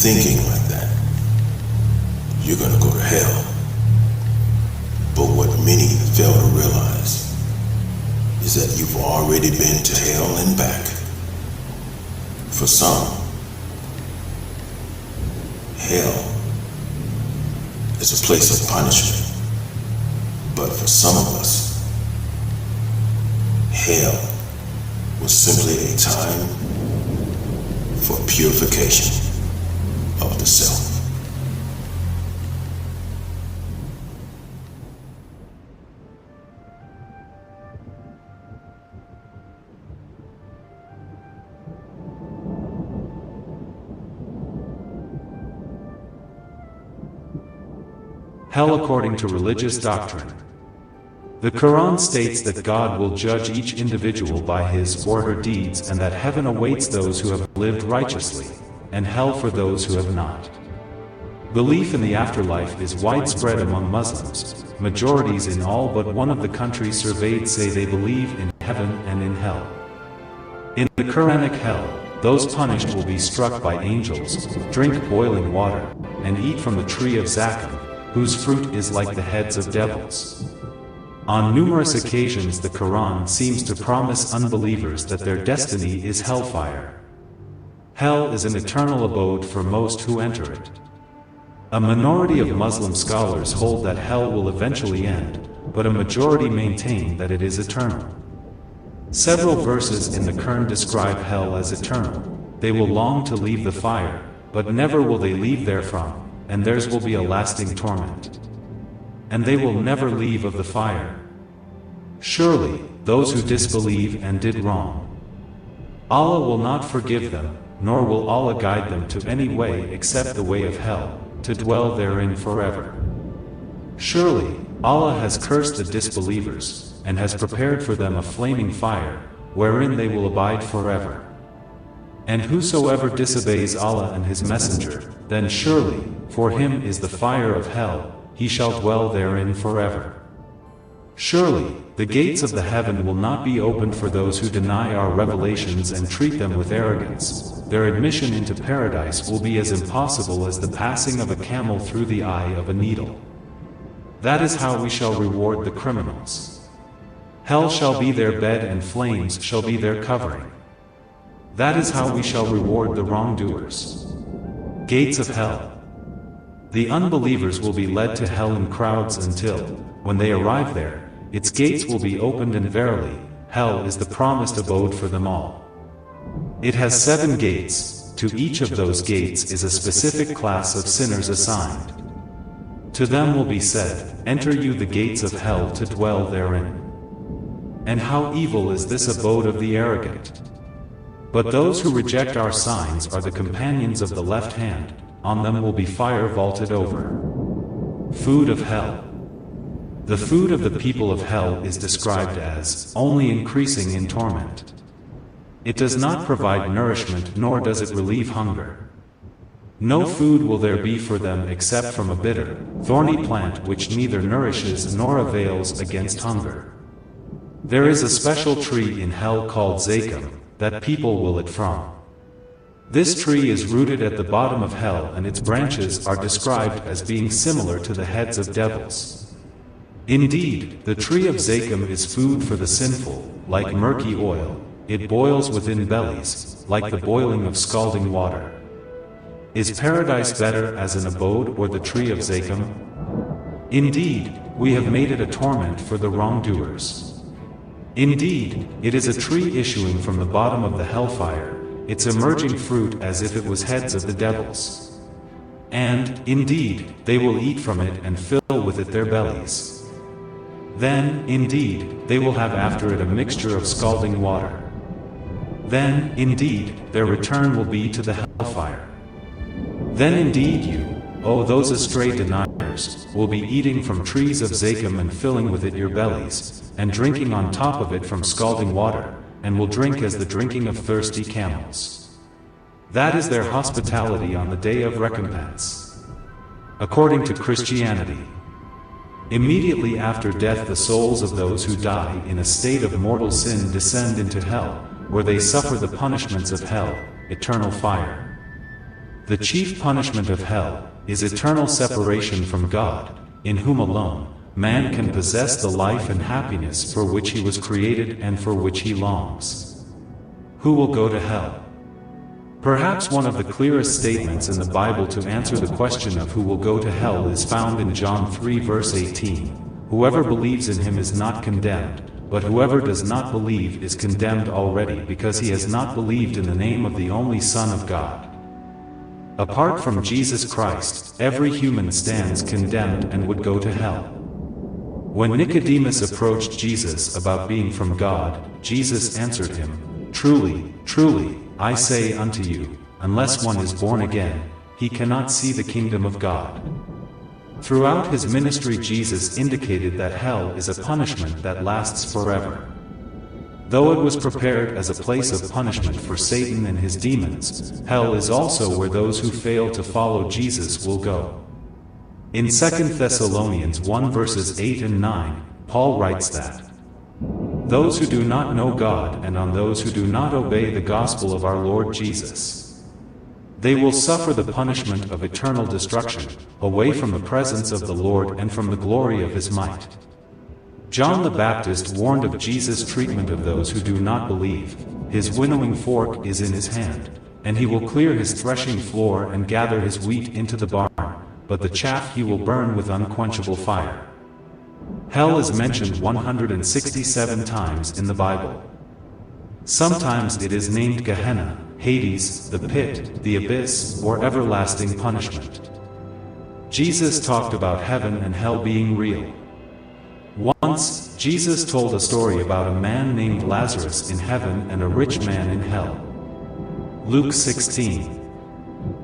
thinking like that, you're gonna go to hell. But what many fail to realize is that you've already been to hell and back. For some, hell is a place of punishment. But for some of us, hell was simply a time for purification of the self. Hell according to religious doctrine. The Quran states that God will judge each individual by his or her deeds and that heaven awaits those who have lived righteously, and hell for those who have not. Belief in the afterlife is widespread among Muslims. Majorities in all but one of the countries surveyed say they believe in heaven and in hell. In the Quranic hell, those punished will be struck by angels, drink boiling water, and eat from the tree of Zaqqum, whose fruit is like the heads of devils. On numerous occasions the Quran seems to promise unbelievers that their destiny is hellfire. Hell is an eternal abode for most who enter it. A minority of Muslim scholars hold that hell will eventually end, but a majority maintain that it is eternal. Several verses in the Quran describe hell as eternal. They will long to leave the fire, but never will they leave therefrom, and theirs will be a lasting torment. And they will never leave of the fire. Surely, those who disbelieve and did wrong, Allah will not forgive them, nor will Allah guide them to any way except the way of hell, to dwell therein forever. Surely, Allah has cursed the disbelievers, and has prepared for them a flaming fire, wherein they will abide forever. And whosoever disobeys Allah and His Messenger, then surely, for him is the fire of hell, he shall dwell therein forever. Surely, the gates of the heaven will not be opened for those who deny our revelations and treat them with arrogance. Their admission into paradise will be as impossible as the passing of a camel through the eye of a needle. That is how we shall reward the criminals. Hell shall be their bed and flames shall be their covering. That is how we shall reward the wrongdoers. Gates of hell. The unbelievers will be led to hell in crowds until, when they arrive there, its gates will be opened, and verily, hell is the promised abode for them all. It has 7 gates, to each of those gates is a specific class of sinners assigned. To them will be said, enter you the gates of hell to dwell therein. And how evil is this abode of the arrogant! But those who reject our signs are the companions of the left hand, on them will be fire vaulted over. Food of hell. The food of the people of hell is described as only increasing in torment. It does not provide nourishment nor does it relieve hunger. No food will there be for them except from a bitter, thorny plant which neither nourishes nor avails against hunger. There is a special tree in hell called Zaqqum, that people will eat from. This tree is rooted at the bottom of hell, and its branches are described as being similar to the heads of devils. Indeed, the tree of Zaqqum is food for the sinful, like murky oil, it boils within bellies, like the boiling of scalding water. Is paradise better as an abode or the tree of Zaqqum? Indeed, we have made it a torment for the wrongdoers. Indeed, it is a tree issuing from the bottom of the hellfire, its emerging fruit as if it was heads of the devils. And, indeed, they will eat from it and fill with it their bellies. Then, indeed, they will have after it a mixture of scalding water. Then, indeed, their return will be to the hellfire. Then indeed you, O those astray deniers, will be eating from trees of Zaqqum and filling with it your bellies, and drinking on top of it from scalding water, and will drink as the drinking of thirsty camels. That is their hospitality on the day of recompense. According to Christianity, immediately after death the souls of those who die in a state of mortal sin descend into hell, where they suffer the punishments of hell, eternal fire. The chief punishment of hell is eternal separation from God, in whom alone man can possess the life and happiness for which he was created and for which he longs. Who will go to hell? Perhaps one of the clearest statements in the Bible to answer the question of who will go to hell is found in John 3 verse 18. Whoever believes in him is not condemned, but whoever does not believe is condemned already because he has not believed in the name of the only Son of God. Apart from Jesus Christ, every human stands condemned and would go to hell. When Nicodemus approached Jesus about being from God, Jesus answered him, "Truly, truly, I say unto you, unless one is born again, he cannot see the kingdom of God." Throughout his ministry, Jesus indicated that hell is a punishment that lasts forever. Though it was prepared as a place of punishment for Satan and his demons, hell is also where those who fail to follow Jesus will go. In 2 Thessalonians 1 verses 8 and 9, Paul writes that, "Those who do not know God and on those who do not obey the gospel of our Lord Jesus, they will suffer the punishment of eternal destruction, away from the presence of the Lord and from the glory of his might." John the Baptist warned of Jesus' treatment of those who do not believe. His winnowing fork is in his hand, and he will clear his threshing floor and gather his wheat into the barn, but the chaff he will burn with unquenchable fire. Hell is mentioned 167 times in the Bible. Sometimes it is named Gehenna, Hades, the pit, the abyss, or everlasting punishment. Jesus talked about heaven and hell being real. Once, Jesus told a story about a man named Lazarus in heaven and a rich man in hell. Luke 16.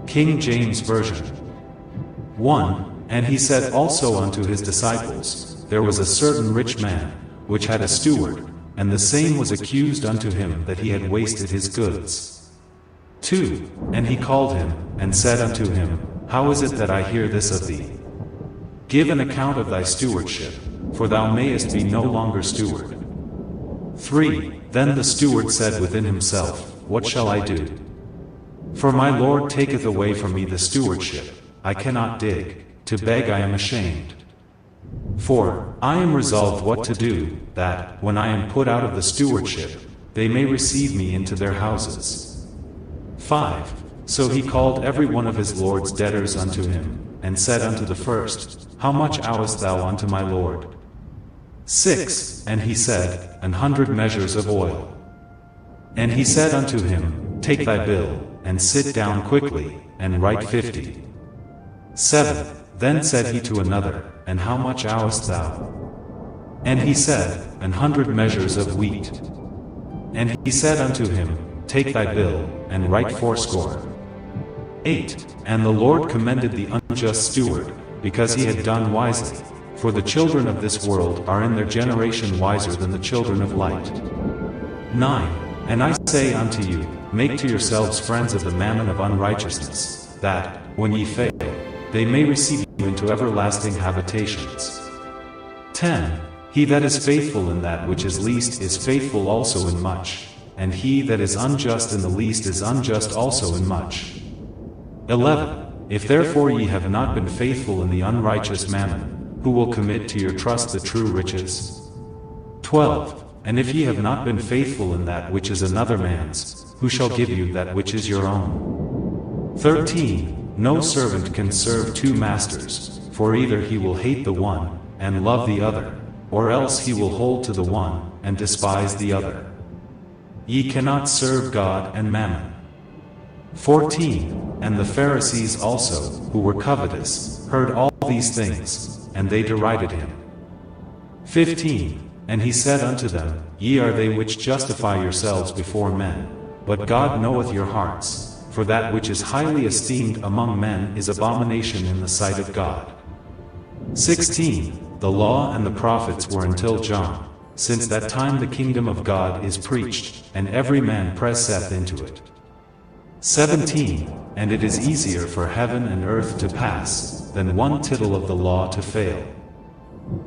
King James Version. 1. And he said also unto his disciples, There was a certain rich man, which had a steward, and the same was accused unto him that he had wasted his goods. 2. And he called him, and said unto him, How is it that I hear this of thee? Give an account of thy stewardship, for thou mayest be no longer steward. 3. Then the steward said within himself, What shall I do? For my Lord taketh away from me the stewardship. I cannot dig, to beg I am ashamed. 4. I am resolved what to do, that, when I am put out of the stewardship, they may receive me into their houses. 5. So he called every one of his Lord's debtors unto him, and said unto the first, How much owest thou unto my Lord? 6. And he said, 100 measures of oil. And he said unto him, Take thy bill, and sit down quickly, and write 50. 7. Then said he to another, And how much owest thou? And he said, 100 measures of wheat. And he said unto him, Take thy bill, and write 80. 8. And the Lord commended the unjust steward, because he had done wisely. For the children of this world are in their generation wiser than the children of light. 9. And I say unto you, Make to yourselves friends of the mammon of unrighteousness, that, when ye fail, they may receive you into everlasting habitations. 10. He that is faithful in that which is least is faithful also in much, and he that is unjust in the least is unjust also in much. 11. If therefore ye have not been faithful in the unrighteous mammon, who will commit to your trust the true riches? 12. And if ye have not been faithful in that which is another man's, who shall give you that which is your own? 13. No servant can serve two masters, for either he will hate the one, and love the other, or else he will hold to the one, and despise the other. Ye cannot serve God and mammon. 14. And the Pharisees also, who were covetous, heard all these things, and they derided him. 15. And he said unto them, Ye are they which justify yourselves before men, but God knoweth your hearts, for that which is highly esteemed among men is abomination in the sight of God. 16. The law and the prophets were until John. Since that time the kingdom of God is preached, and every man presseth into it. 17. And it is easier for heaven and earth to pass, than one tittle of the law to fail.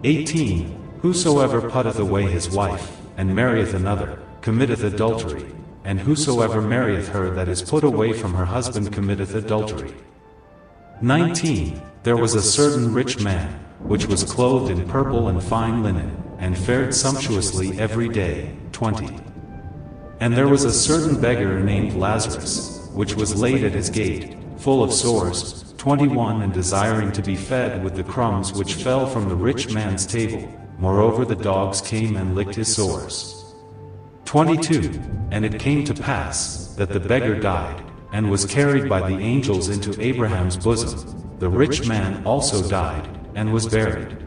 18. Whosoever putteth away his wife, and marrieth another, committeth adultery, and whosoever marrieth her that is put away from her husband committeth adultery. 19. There was a certain rich man, which was clothed in purple and fine linen, and fared sumptuously every day. 20. And there was a certain beggar named Lazarus, which was laid at his gate, full of sores. 21. And desiring to be fed with the crumbs which fell from the rich man's table, moreover the dogs came and licked his sores. 22. And it came to pass, that the beggar died, and was carried by the angels into Abraham's bosom. The rich man also died, and was buried.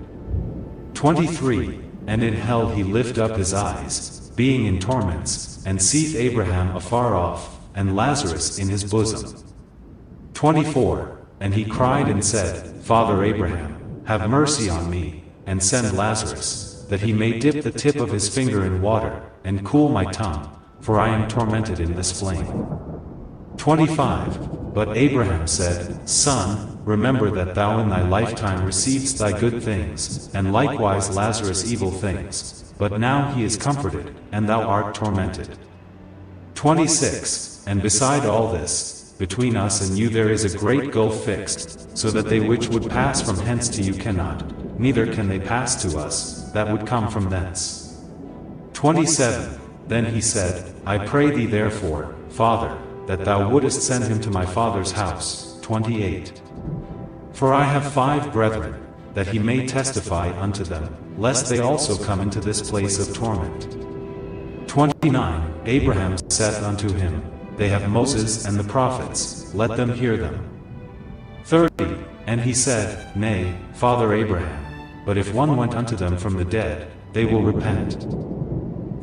23. And in hell he lift up his eyes, being in torments, and seeth Abraham afar off, and Lazarus in his bosom. 24. And he cried and said, Father Abraham, have mercy on me, and send Lazarus, that he may dip the tip of his finger in water, and cool my tongue, for I am tormented in this flame. 25. But Abraham said, Son, remember that thou in thy lifetime receivedst thy good things, and likewise Lazarus evil things. But now he is comforted, and thou art tormented. 26. And beside all this, between us and you there is a great gulf fixed, so that they which would pass from hence to you cannot, neither can they pass to us, that would come from thence. 27. Then he said, I pray thee therefore, Father, that thou wouldest send him to my father's house. 28. For I have 5 brethren, that he may testify unto them, lest they also come into this place of torment. 29. Abraham saith unto him, They have Moses and the prophets, let them hear them. 30. And he said, Nay, Father Abraham, but if one went unto them from the dead, they will repent.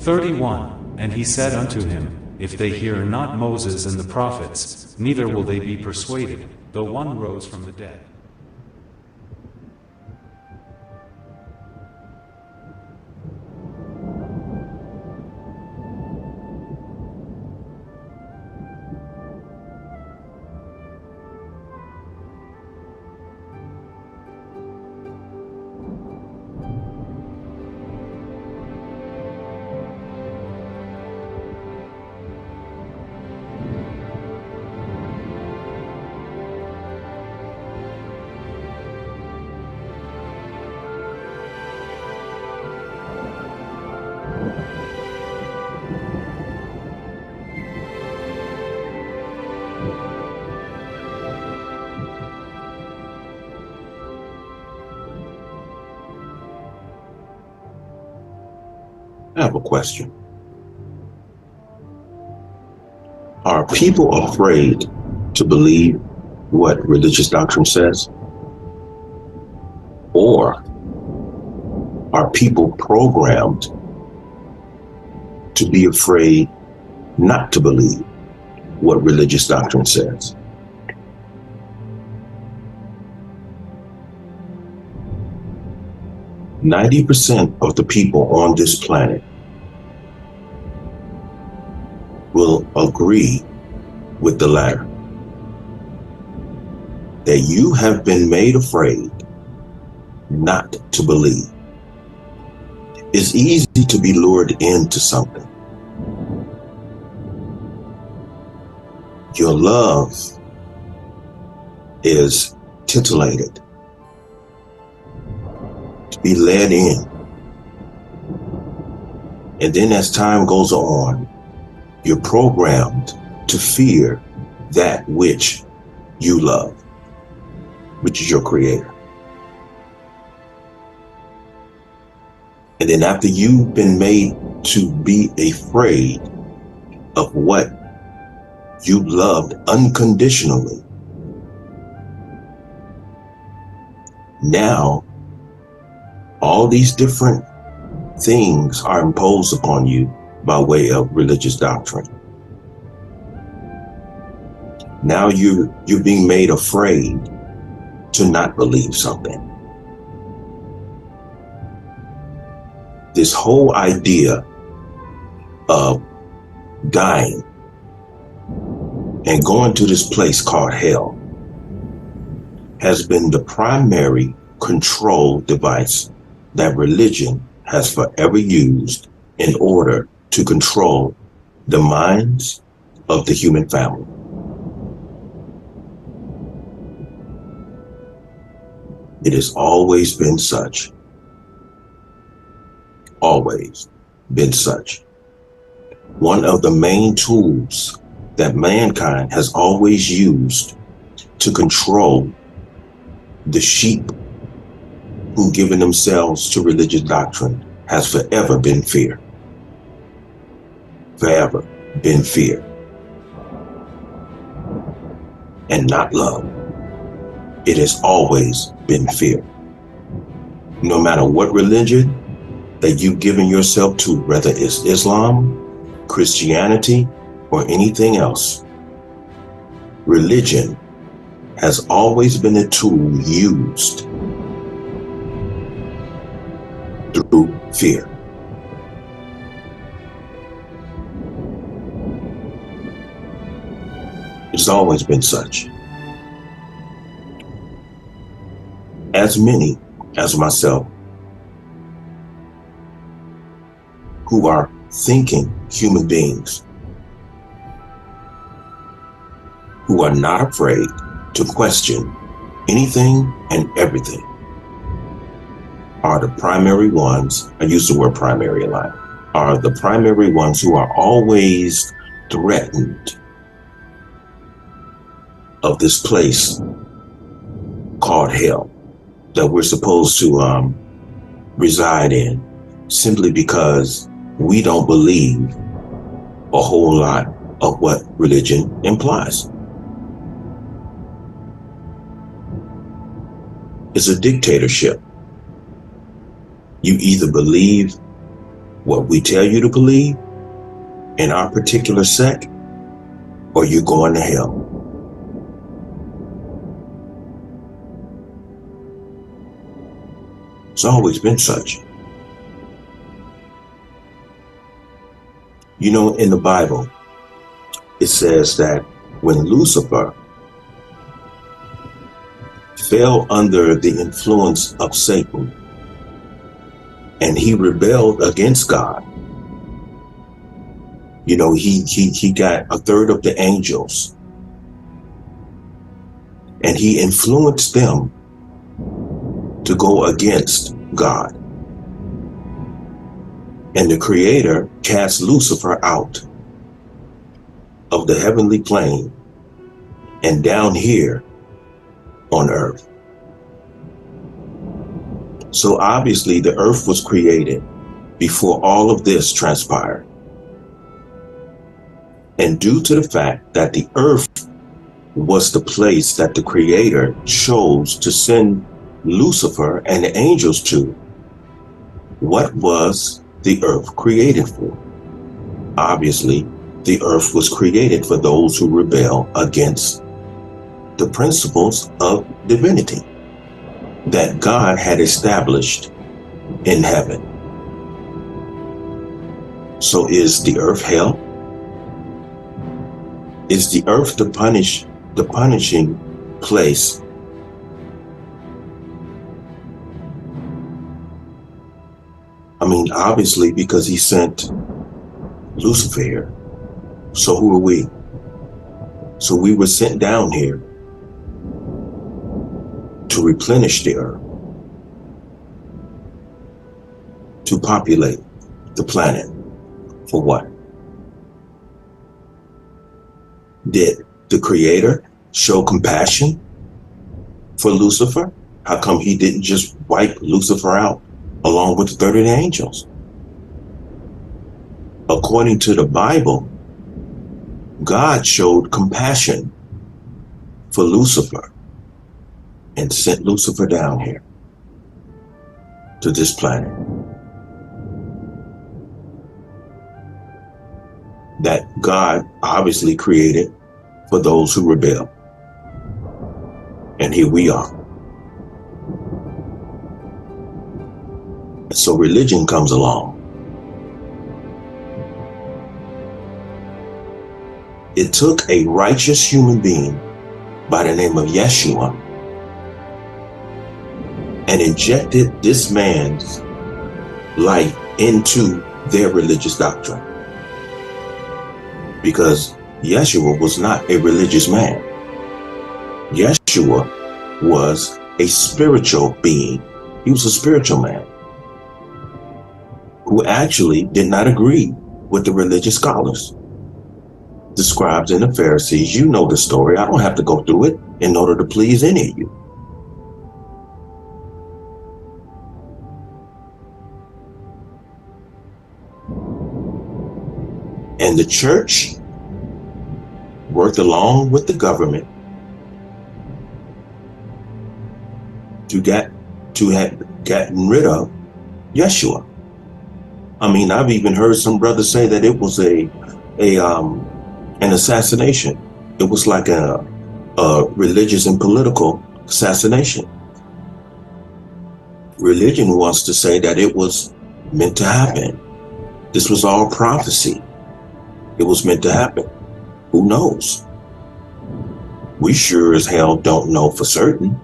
31. And he said unto him, If they hear not Moses and the prophets, neither will they be persuaded, though one rose from the dead. I have a question. Are people afraid to believe what religious doctrine says? Or are people programmed to be afraid not to believe what religious doctrine says? %90 of the people on this planet will agree with the latter, that you have been made afraid not to believe. It's easy to be lured into something. Your love is titillated, to be led in. And then as time goes on, you're programmed to fear that which you love, which is your creator. And then after you've been made to be afraid of what you loved unconditionally, now all these different things are imposed upon you by way of religious doctrine. Now you're being made afraid to not believe something. This whole idea of dying and going to this place called hell has been the primary control device that religion has forever used in order to control the minds of the human family. It has always been such. Always been such. One of the main tools that mankind has always used to control the sheep who've given themselves to religious doctrine has forever been fear. Forever been fear. And not love. It has always been fear. No matter what religion that you've given yourself to, whether it's Islam, Christianity, or anything else, religion has always been a tool used through fear. It's always been such. As many as myself who are thinking human beings, who are not afraid to question anything and everything, are the primary ones, I use the word primary a lot, are the primary ones who are always threatened of this place called hell that we're supposed to reside in, simply because we don't believe a whole lot of what religion implies. It's a dictatorship. You either believe what we tell you to believe in our particular sect, or you're going to hell. It's always been such. You know, in the Bible, it says that when Lucifer fell under the influence of Satan and he rebelled against God, you know, he got a third of the angels and he influenced them to go against God. And the Creator cast Lucifer out of the heavenly plane and down here on earth. So obviously the earth was created before all of this transpired. And due to the fact that the earth was the place that the Creator chose to send Lucifer and the angels to, what was the earth created for? Obviously, the earth was created for those who rebel against the principles of divinity that God had established in heaven. So is the earth hell? Is the earth the punishing place? I mean, obviously, because he sent Lucifer here. So who are we? So we were sent down here to replenish the earth, to populate the planet. For what? Did the Creator show compassion for Lucifer? How come he didn't just wipe Lucifer out along with the third of the angels? According to the Bible, God showed compassion for Lucifer and sent Lucifer down here to this planet that God obviously created for those who rebel. And here we are. So religion comes along. It took a righteous human being by the name of Yeshua and injected this man's life into their religious doctrine. because Yeshua was not a religious man. Yeshua was a spiritual being. He was a spiritual man who actually did not agree with the religious scholars, the scribes and the Pharisees. You know the story. I don't have to go through it in order to please any of you. And the church worked along with the government to have gotten rid of Yeshua. I mean, I've even heard some brothers say that it was an assassination. It was like a religious and political assassination. Religion wants to say that it was meant to happen. This was all prophecy. It was meant to happen. Who knows? We sure as hell don't know for certain.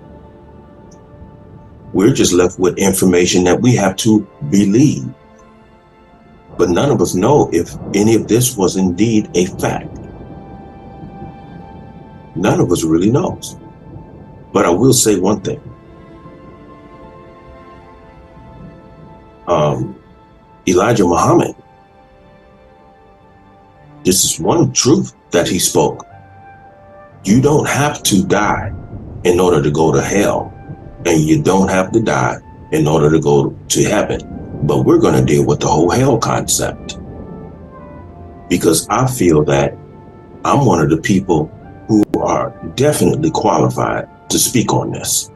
We're just left with information that we have to believe. But none of us know if any of this was indeed a fact. None of us really knows. But I will say one thing. Elijah Muhammad, this is one truth that he spoke. You don't have to die in order to go to hell, and you don't have to die in order to go to heaven. But we're going to deal with the whole hell concept, because I feel that I'm one of the people who are definitely qualified to speak on this,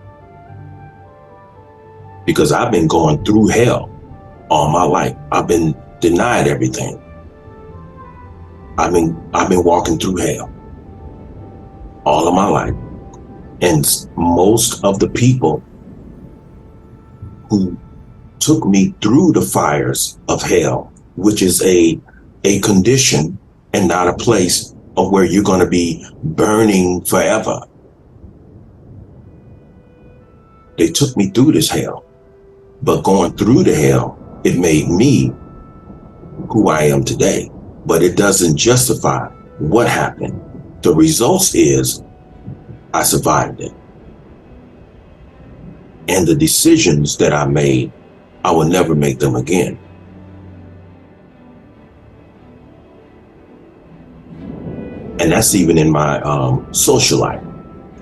because I've been going through hell all my life. I've been denied everything. I've been walking through hell all of my life. And most of the people who took me through the fires of hell, which is a condition and not a place of where you're going to be burning forever. They took me through this hell, but going through the hell, it made me who I am today. But it doesn't justify what happened. The results is I survived it. And the decisions that I made, I will never make them again. And that's even in my social life.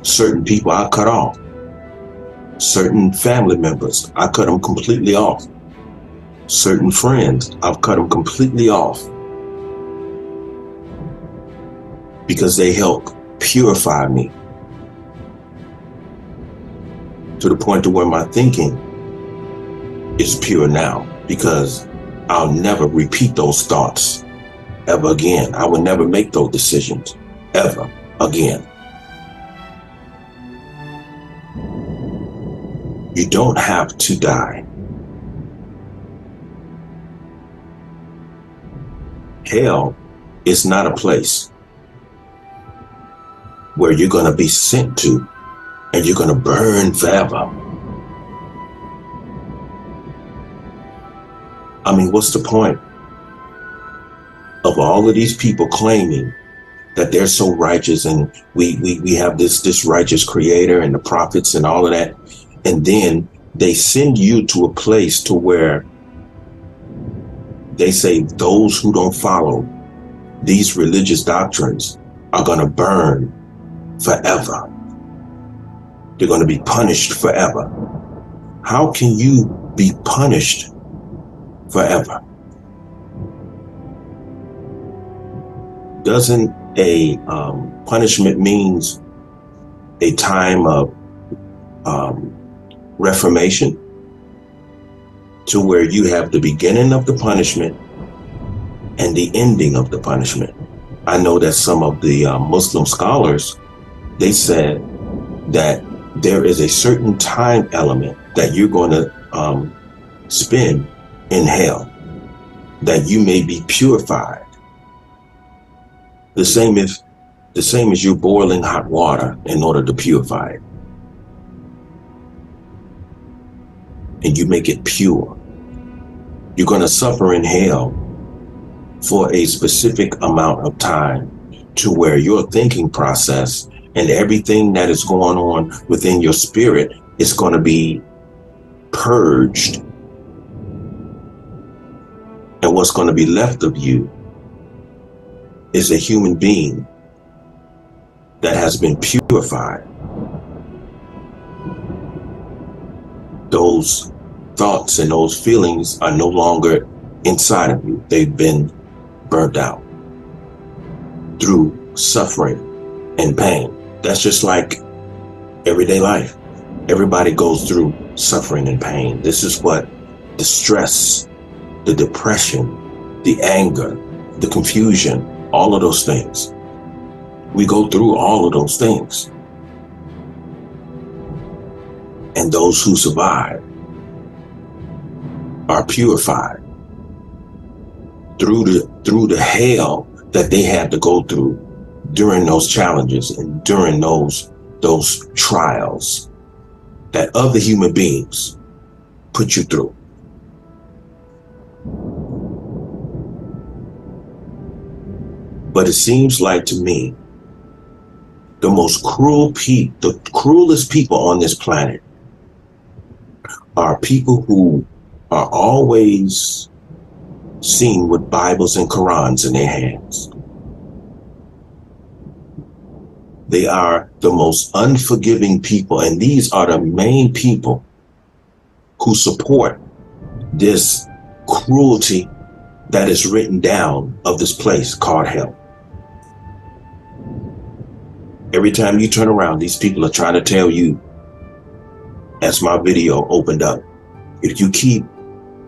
Certain people I cut off. Certain family members, I cut them completely off. Certain friends, I've cut them completely off, because they help purify me to the point to where my thinking is pure now, because I'll never repeat those thoughts ever again. I will never make those decisions ever again. You don't have to die. Hell is not a place where you're going to be sent to and you're going to burn forever. I mean, what's the point of all of these people claiming that they're so righteous and we have this righteous creator and the prophets and all of that, and then they send you to a place to where they say those who don't follow these religious doctrines are going to burn forever. They're going to be punished forever. How can you be punished forever? Doesn't a punishment means a time of reformation, to where you have the beginning of the punishment and the ending of the punishment? I know that some of the Muslim scholars, they said that there is a certain time element that you're going to spend in hell, that you may be purified. The same as you're boiling hot water in order to purify it, and you make it pure. You're going to suffer in hell for a specific amount of time to where your thinking process and everything that is going on within your spirit is going to be purged. And what's going to be left of you is a human being that has been purified. Those thoughts and those feelings are no longer inside of you. They've been burnt out through suffering and pain. That's just like everyday life. Everybody goes through suffering and pain. This is what the stress, the depression, the anger, the confusion, all of those things. We go through all of those things. And those who survive are purified through the hell that they had to go through during those challenges and during those trials that other human beings put you through. But it seems like to me, the cruelest people on this planet are people who are always seen with Bibles and Qurans in their hands. They are the most unforgiving people, and these are the main people who support this cruelty that is written down of this place called hell. Every time you turn around, these people are trying to tell you, as my video opened up, if you keep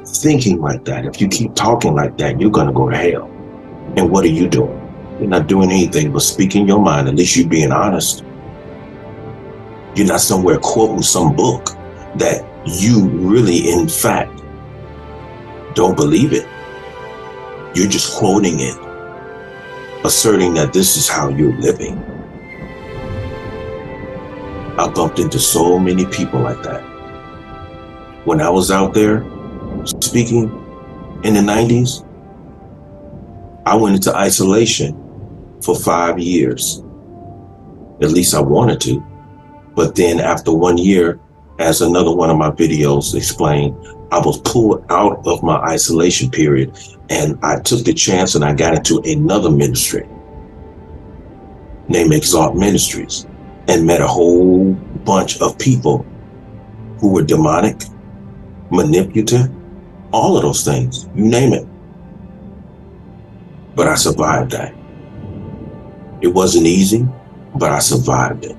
thinking like that, if you keep talking like that, you're going to go to hell. And what are you doing? You're not doing anything but speaking your mind. At least you're being honest. You're not somewhere quoting some book that you really, in fact, don't believe it. You're just quoting it, asserting that this is how you're living. I bumped into so many people like that. When I was out there speaking in the 90s, I went into isolation for 5 years. At least I wanted to. But then after 1 year, as another one of my videos explained, I was pulled out of my isolation period, and I took the chance and I got into another ministry named Exalt Ministries, and met a whole bunch of people who were demonic, manipulative, all of those things, you name it. But I survived that. It wasn't easy, but I survived it.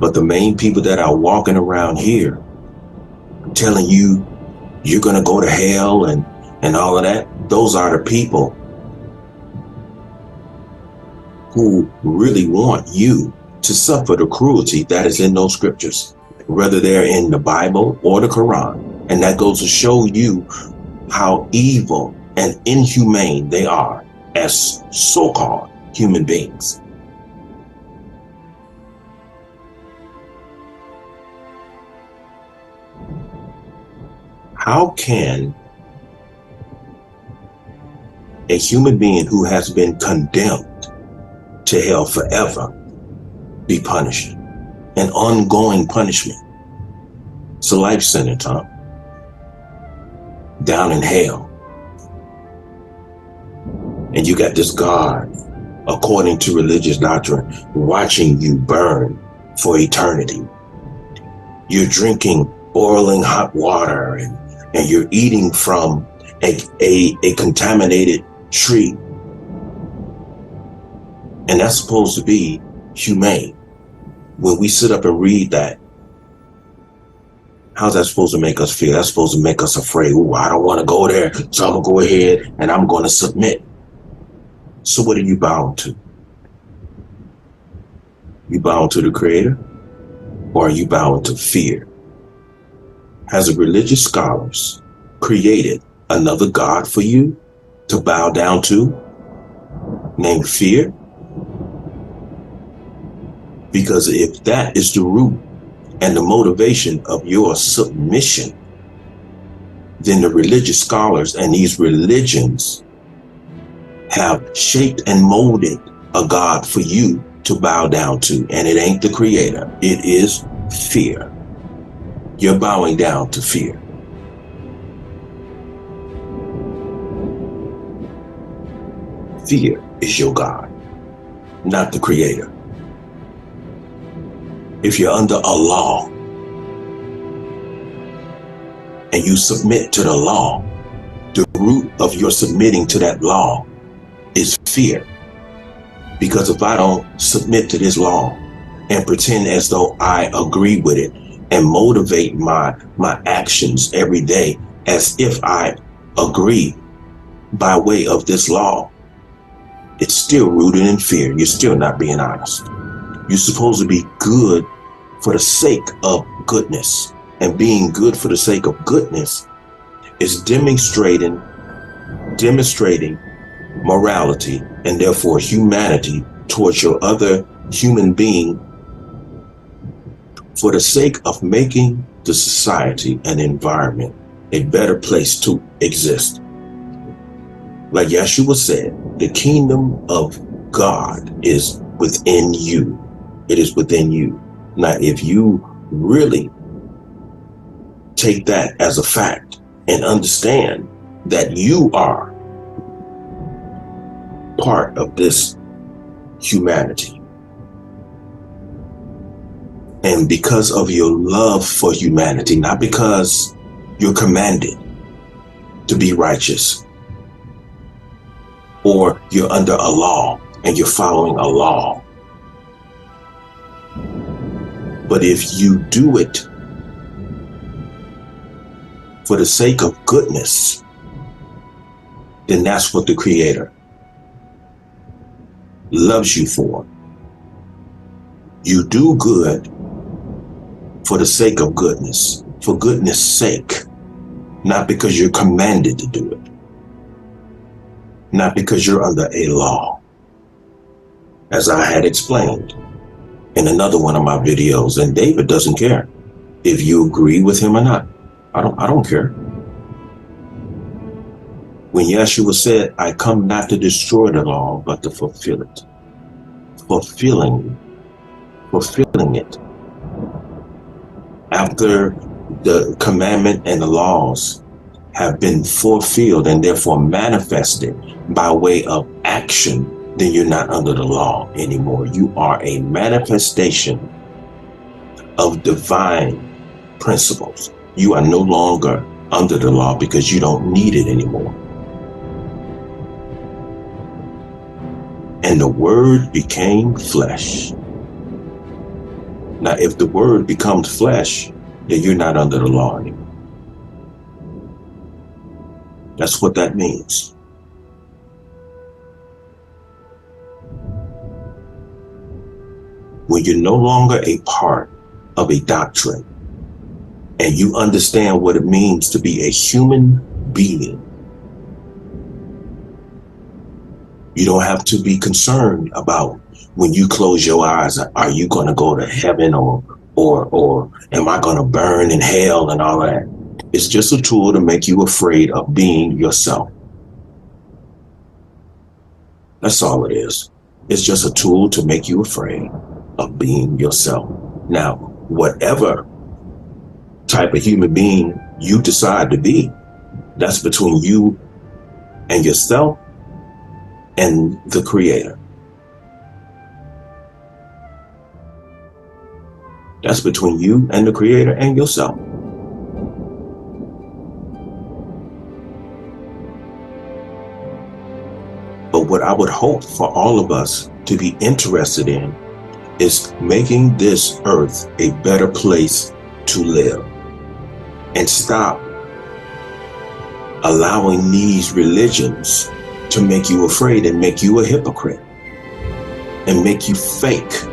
But the main people that are walking around here telling you you're going to go to hell and all of that, those are the people who really want you to suffer the cruelty that is in those scriptures, whether they're in the Bible or the Quran. And that goes to show you how evil and inhumane they are as so-called human beings. How can a human being who has been condemned to hell forever be punished? An ongoing punishment. It's a life sentence, huh? Down in hell. And you got this God, according to religious doctrine, watching you burn for eternity. You're drinking boiling hot water and you're eating from a contaminated tree. And that's supposed to be humane. When we sit up and read that, how's that supposed to make us feel? That's supposed to make us afraid. Ooh, I don't want to go there, so I'm going to go ahead and I'm going to submit. So what are you bound to? You bound to the Creator? Or are you bound to fear? Has the religious scholars created another God for you to bow down to, named fear? Because if that is the root and the motivation of your submission, then the religious scholars and these religions have shaped and molded a God for you to bow down to. And it ain't the creator. It is fear. You're bowing down to fear. Fear is your God, not the creator. If you're under a law and you submit to the law, the root of your submitting to that law is fear. Because if I don't submit to this law and pretend as though I agree with it and motivate my actions every day as if I agree by way of this law, it's still rooted in fear. You're still not being honest. You're supposed to be good for the sake of goodness. And being good for the sake of goodness is demonstrating morality and therefore humanity towards your other human being for the sake of making the society and environment a better place to exist. Like Yeshua said, the kingdom of God is within you. It is within you. Now, if you really take that as a fact and understand that you are part of this humanity, and because of your love for humanity, not because you're commanded to be righteous, or you're under a law and you're following a law, but if you do it for the sake of goodness, then that's what the Creator loves you for. You do good for the sake of goodness, for goodness' sake, not because you're commanded to do it, not because you're under a law. As I had explained in another one of my videos, and David doesn't care if you agree with him or not. I don't care. When Yeshua said, I come not to destroy the law, but to fulfill it. Fulfilling it. After the commandment and the laws have been fulfilled and therefore manifested by way of action, then you're not under the law anymore. You are a manifestation of divine principles. You are no longer under the law because you don't need it anymore. And the Word became flesh. Now, if the Word becomes flesh, then you're not under the law anymore. That's what that means. When you're no longer a part of a doctrine and you understand what it means to be a human being, you don't have to be concerned about when you close your eyes, are you going to go to heaven or am I going to burn in hell and all that? It's just a tool to make you afraid of being yourself. That's all it is. It's just a tool to make you afraid of being yourself. Now, whatever type of human being you decide to be, that's between you and yourself and the Creator. That's between you and the Creator and yourself. But what I would hope for all of us to be interested in is making this earth a better place to live, and stop allowing these religions to make you afraid and make you a hypocrite and make you fake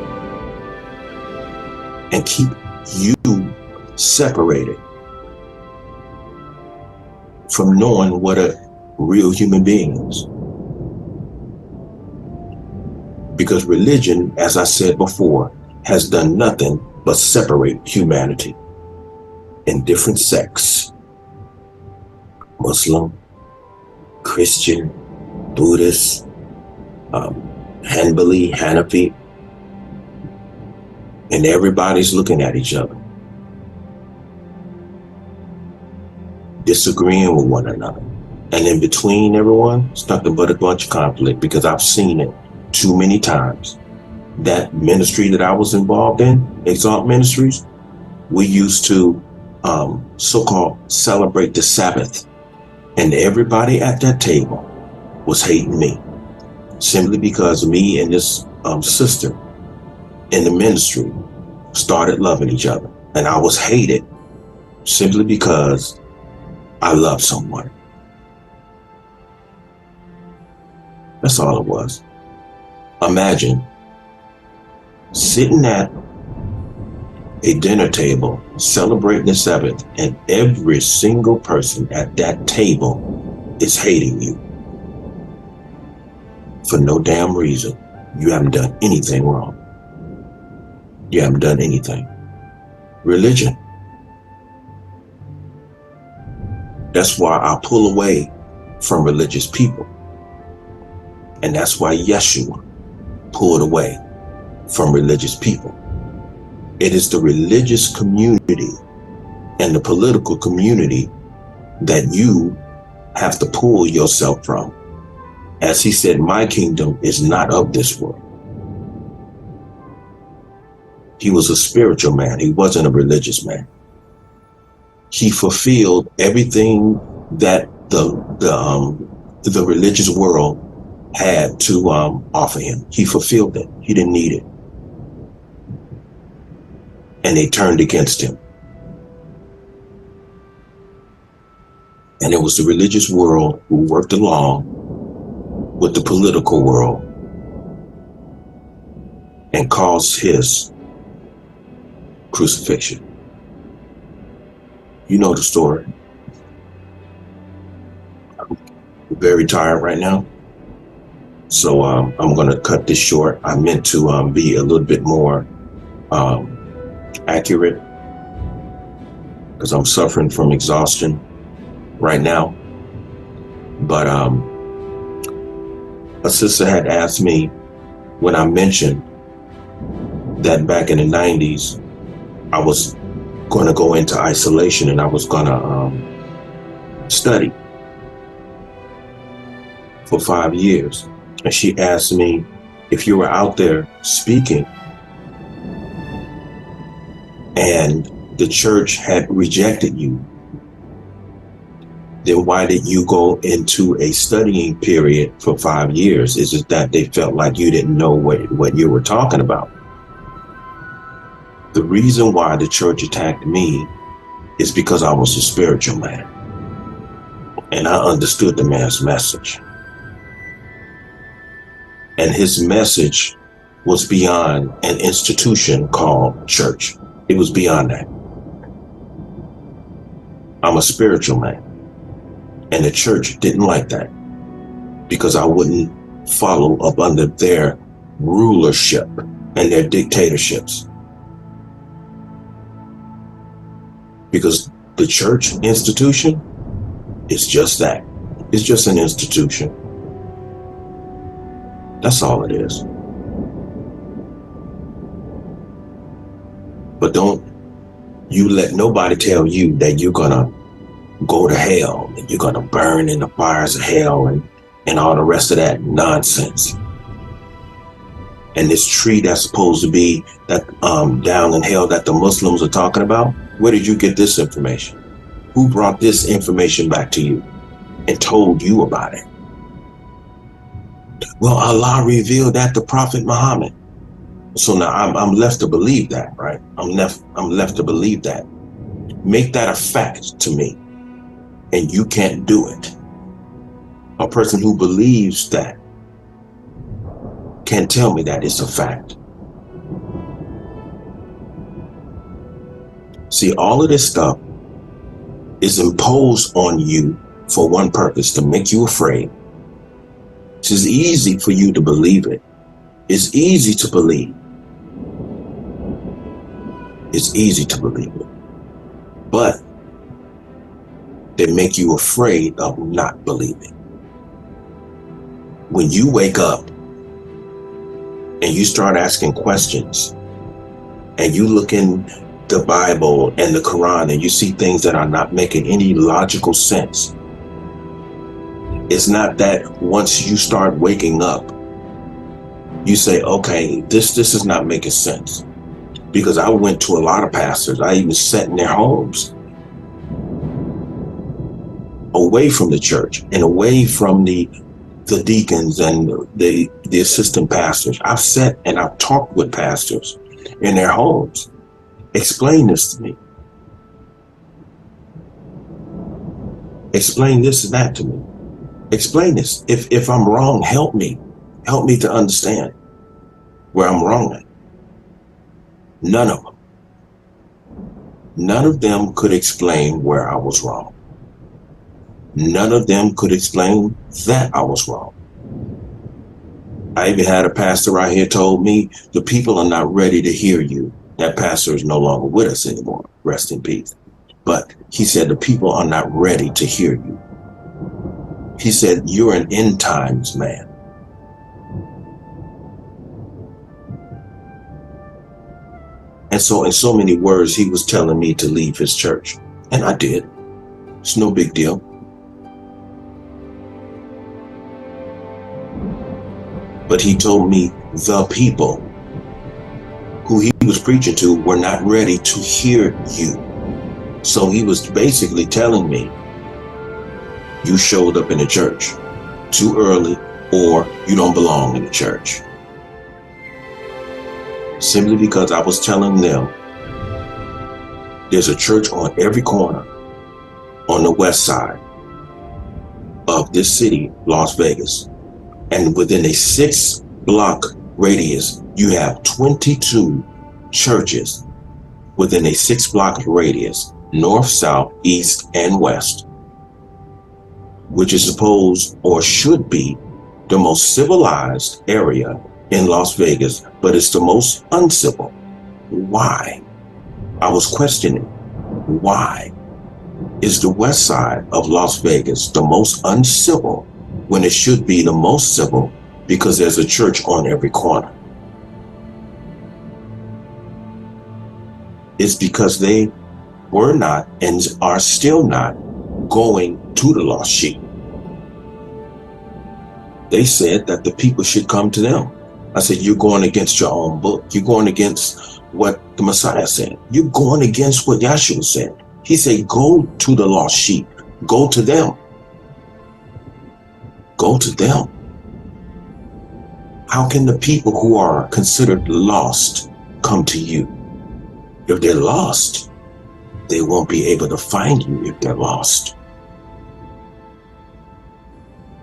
and keep you separated from knowing what a real human being is. Because religion, as I said before, has done nothing but separate humanity in different sects. Muslim, Christian, Buddhist, Hanbali, Hanafi, and everybody's looking at each other, disagreeing with one another. And in between everyone, it's nothing but a bunch of conflict, because I've seen it too many times. That ministry that I was involved in, Exalt Ministries, we used to so-called celebrate the Sabbath. And everybody at that table was hating me, simply because me and this sister in the ministry started loving each other. And I was hated simply because I loved someone. That's all it was. Imagine sitting at a dinner table celebrating the Sabbath, and every single person at that table is hating you for no damn reason. You haven't done anything wrong. You haven't done anything. Religion. That's why I pull away from religious people. And that's why Yeshua pulled away from religious people. It is the religious community and the political community that you have to pull yourself from. As he said, my kingdom is not of this world. He was a spiritual man. He wasn't a religious man. He fulfilled everything that the religious world had to offer him. He fulfilled it. He didn't need it. And they turned against him. And it was the religious world who worked along with the political world and caused his crucifixion. You know the story. I'm very tired right now. So I'm going to cut this short. I meant to be a little bit more accurate, because I'm suffering from exhaustion right now. But a sister had asked me when I mentioned that back in the 90s, I was going to go into isolation and I was going to study for 5 years. And she asked me, if you were out there speaking and the church had rejected you, then why did you go into a studying period for 5 years? Is it that they felt like you didn't know what you were talking about? The reason why the church attacked me is because I was a spiritual man. And I understood the man's message. And his message was beyond an institution called church. It was beyond that. I'm a spiritual man. And the church didn't like that, because I wouldn't follow up under their rulership and their dictatorships. Because the church institution is just that. It's just an institution. That's all it is. But don't you let nobody tell you that you're gonna go to hell and you're gonna burn in the fires of hell and all the rest of that nonsense. And this tree that's supposed to be that down in hell that the Muslims are talking about, where did you get this information? Who brought this information back to you and told you about it? Well, Allah revealed that to Prophet Muhammad. So now I'm left to believe that, right? I'm left to believe that. Make that a fact to me, and you can't do it. A person who believes that can't tell me that it's a fact. See, all of this stuff is imposed on you for one purpose, to make you afraid. It's easy for you to believe it. It's easy to believe. It's easy to believe it. But that make you afraid of not believing. When you wake up and you start asking questions and you look in the Bible and the Quran and you see things that are not making any logical sense, it's not that once you start waking up, you say, okay, this is not making sense. Because I went to a lot of pastors. I even sat in their homes, away from the church and away from the deacons and the assistant pastors. I've sat and I've talked with pastors in their homes. Explain this to me. Explain this and that to me. Explain this. If I'm wrong, help me. Help me to understand where I'm wrong at. None of them. None of them could explain where I was wrong. None of them could explain that I was wrong. I even had a pastor right here told me, the people are not ready to hear you. That pastor is no longer with us anymore. Rest in peace. But he said, the people are not ready to hear you. He said, you're an end times man. And so in so many words, he was telling me to leave his church. And I did. It's no big deal. But he told me the people who he was preaching to were not ready to hear you. So he was basically telling me, you showed up in the church too early, or you don't belong in the church. Simply because I was telling them there's a church on every corner on the west side of this city, Las Vegas. And within a 6-block radius, you have 22 churches within a 6-block radius, north, south, east, and west, which is supposed or should be the most civilized area in Las Vegas, but it's the most uncivil. Why? I was questioning, why is the west side of Las Vegas the most uncivil when it should be the most civil? Because there's a church on every corner. It's because they were not and are still not going to the lost sheep. They said that the people should come to them. I said, you're going against your own book. You're going against what the Messiah said. You're going against what Yahshua said. He said, go to the lost sheep. Go to them. Go to them. How can the people who are considered lost come to you? If they're lost, they won't be able to find you if they're lost.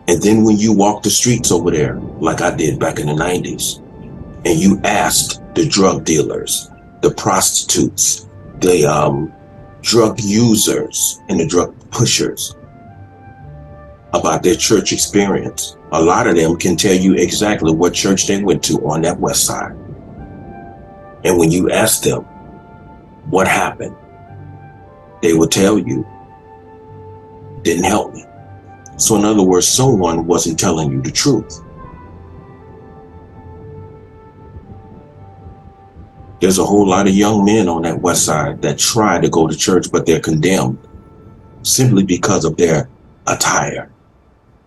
And then when you walk the streets over there, like I did back in the 90s, and you asked the drug dealers, the prostitutes, the drug users, and the drug pushers about their church experience, a lot of them can tell you exactly what church they went to on that west side. And when you ask them what happened, they will tell you, didn't help me. So in other words, someone wasn't telling you the truth. There's a whole lot of young men on that west side that try to go to church, but they're condemned simply because of their attire.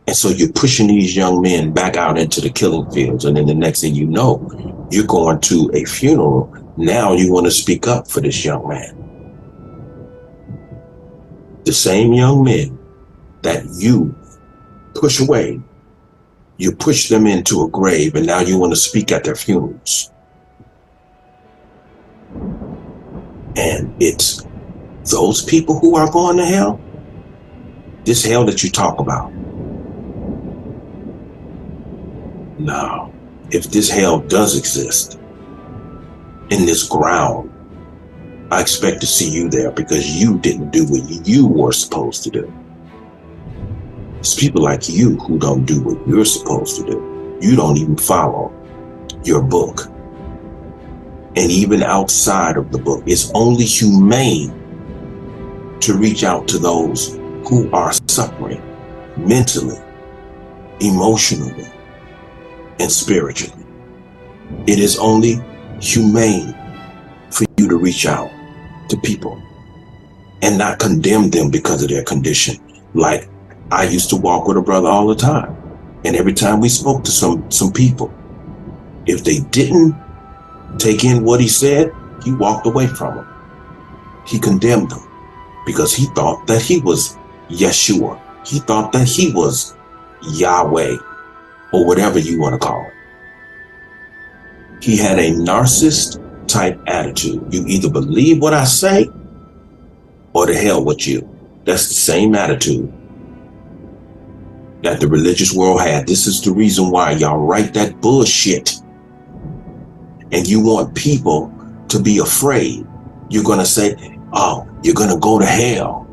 And so you're pushing these young men back out into the killing fields. And then the next thing you know, you're going to a funeral. Now you want to speak up for this young man. The same young men that you push away, you push them into a grave, and now you want to speak at their funerals. And it's those people who are going to hell. This hell that you talk about. Now, if this hell does exist in this ground, I expect to see you there because you didn't do what you were supposed to do. It's people like you who don't do what you're supposed to do. You don't even follow your book. And even outside of the book, it's only humane to reach out to those who are suffering mentally, emotionally, and spiritually. It is only humane for you to reach out to people and not condemn them because of their condition. Like, I used to walk with a brother all the time, and every time we spoke to some people, if they didn't take in what he said, he walked away from them. He condemned them because he thought that he was Yeshua. He thought that he was Yahweh, or whatever you want to call it. He had a narcissist type attitude. You either believe what I say or to hell with you. That's the same attitude that the religious world had. This is the reason why y'all write that bullshit. And you want people to be afraid. You're going to say, oh, you're going to go to hell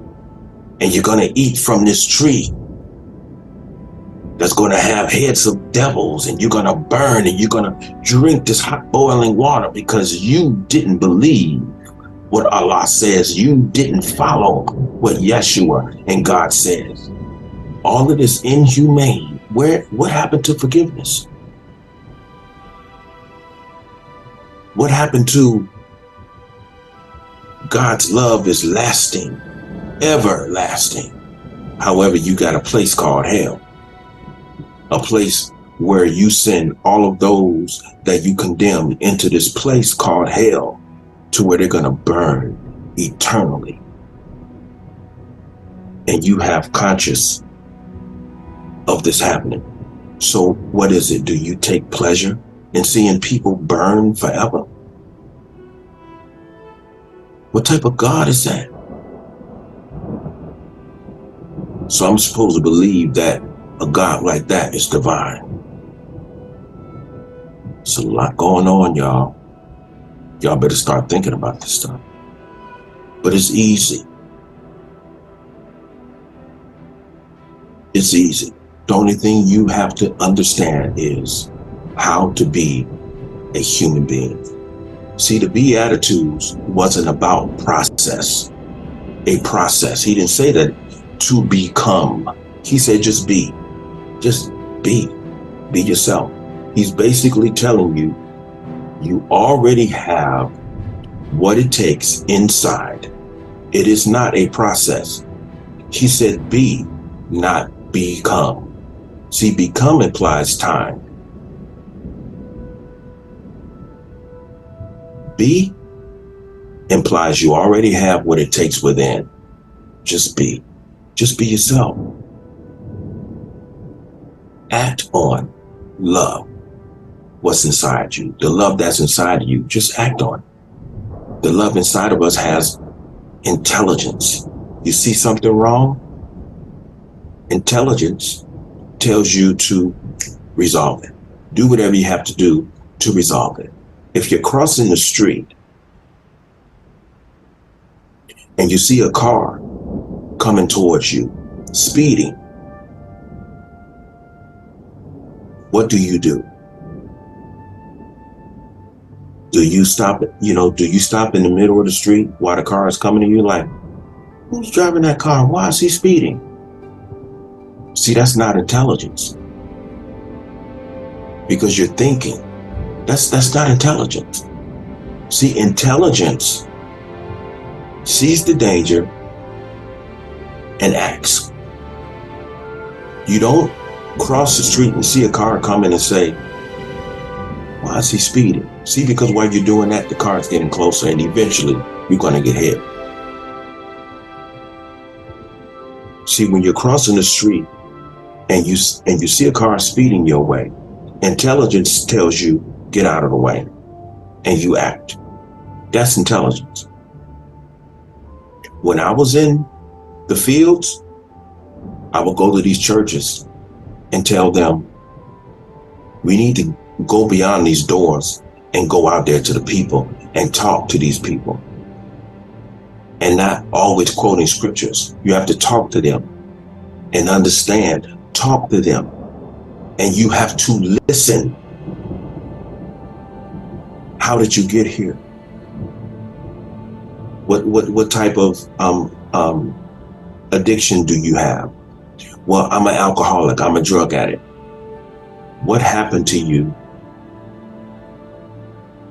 and you're going to eat from this tree that's going to have heads of devils, and you're going to burn, and you're going to drink this hot boiling water because you didn't believe what Allah says. You didn't follow what Yeshua and God says. All of this inhumane. What happened to forgiveness? What happened to God's love is lasting, everlasting? However, you got a place called hell. A place where you send all of those that you condemn into this place called hell, to where they're going to burn eternally. And you have conscious of this happening. So what is it? Do you take pleasure in seeing people burn forever? What type of God is that? So I'm supposed to believe that a God like that is divine. It's a lot going on, y'all. Y'all better start thinking about this stuff. But it's easy. It's easy. The only thing you have to understand is how to be a human being. See, the Beatitudes wasn't about process. A process. He didn't say that to become. He said just be. Just be. Be yourself. He's basically telling you, you already have what it takes inside. It is not a process. He said be, not become. See, become implies time. Be implies you already have what it takes within. Just be. Just be yourself. Act on love. What's inside you? The love that's inside of you, just act on it. The love inside of us has intelligence. You see something wrong? Intelligence tells you to resolve it. Do whatever you have to do to resolve it. If you're crossing the street and you see a car coming towards you, speeding, what do? Do you stop, do you stop in the middle of the street while the car is coming to you like, who's driving that car? Why is he speeding? See, that's not intelligence. Because you're thinking. That's not intelligence. See, intelligence sees the danger and acts. You don't cross the street and see a car coming and say, why is he speeding? See, because while you're doing that, the car is getting closer and eventually you're going to get hit. See, when you're crossing the street and you see a car speeding your way, intelligence tells you, get out of the way, and you act. That's intelligence. When I was in the fields, I would go to these churches and tell them, we need to go beyond these doors and go out there to the people and talk to these people. And not always quoting scriptures. You have to talk to them and understand. Talk to them. And you have to listen. How did you get here? What type of addiction do you have? Well, I'm an alcoholic. I'm a drug addict. What happened to you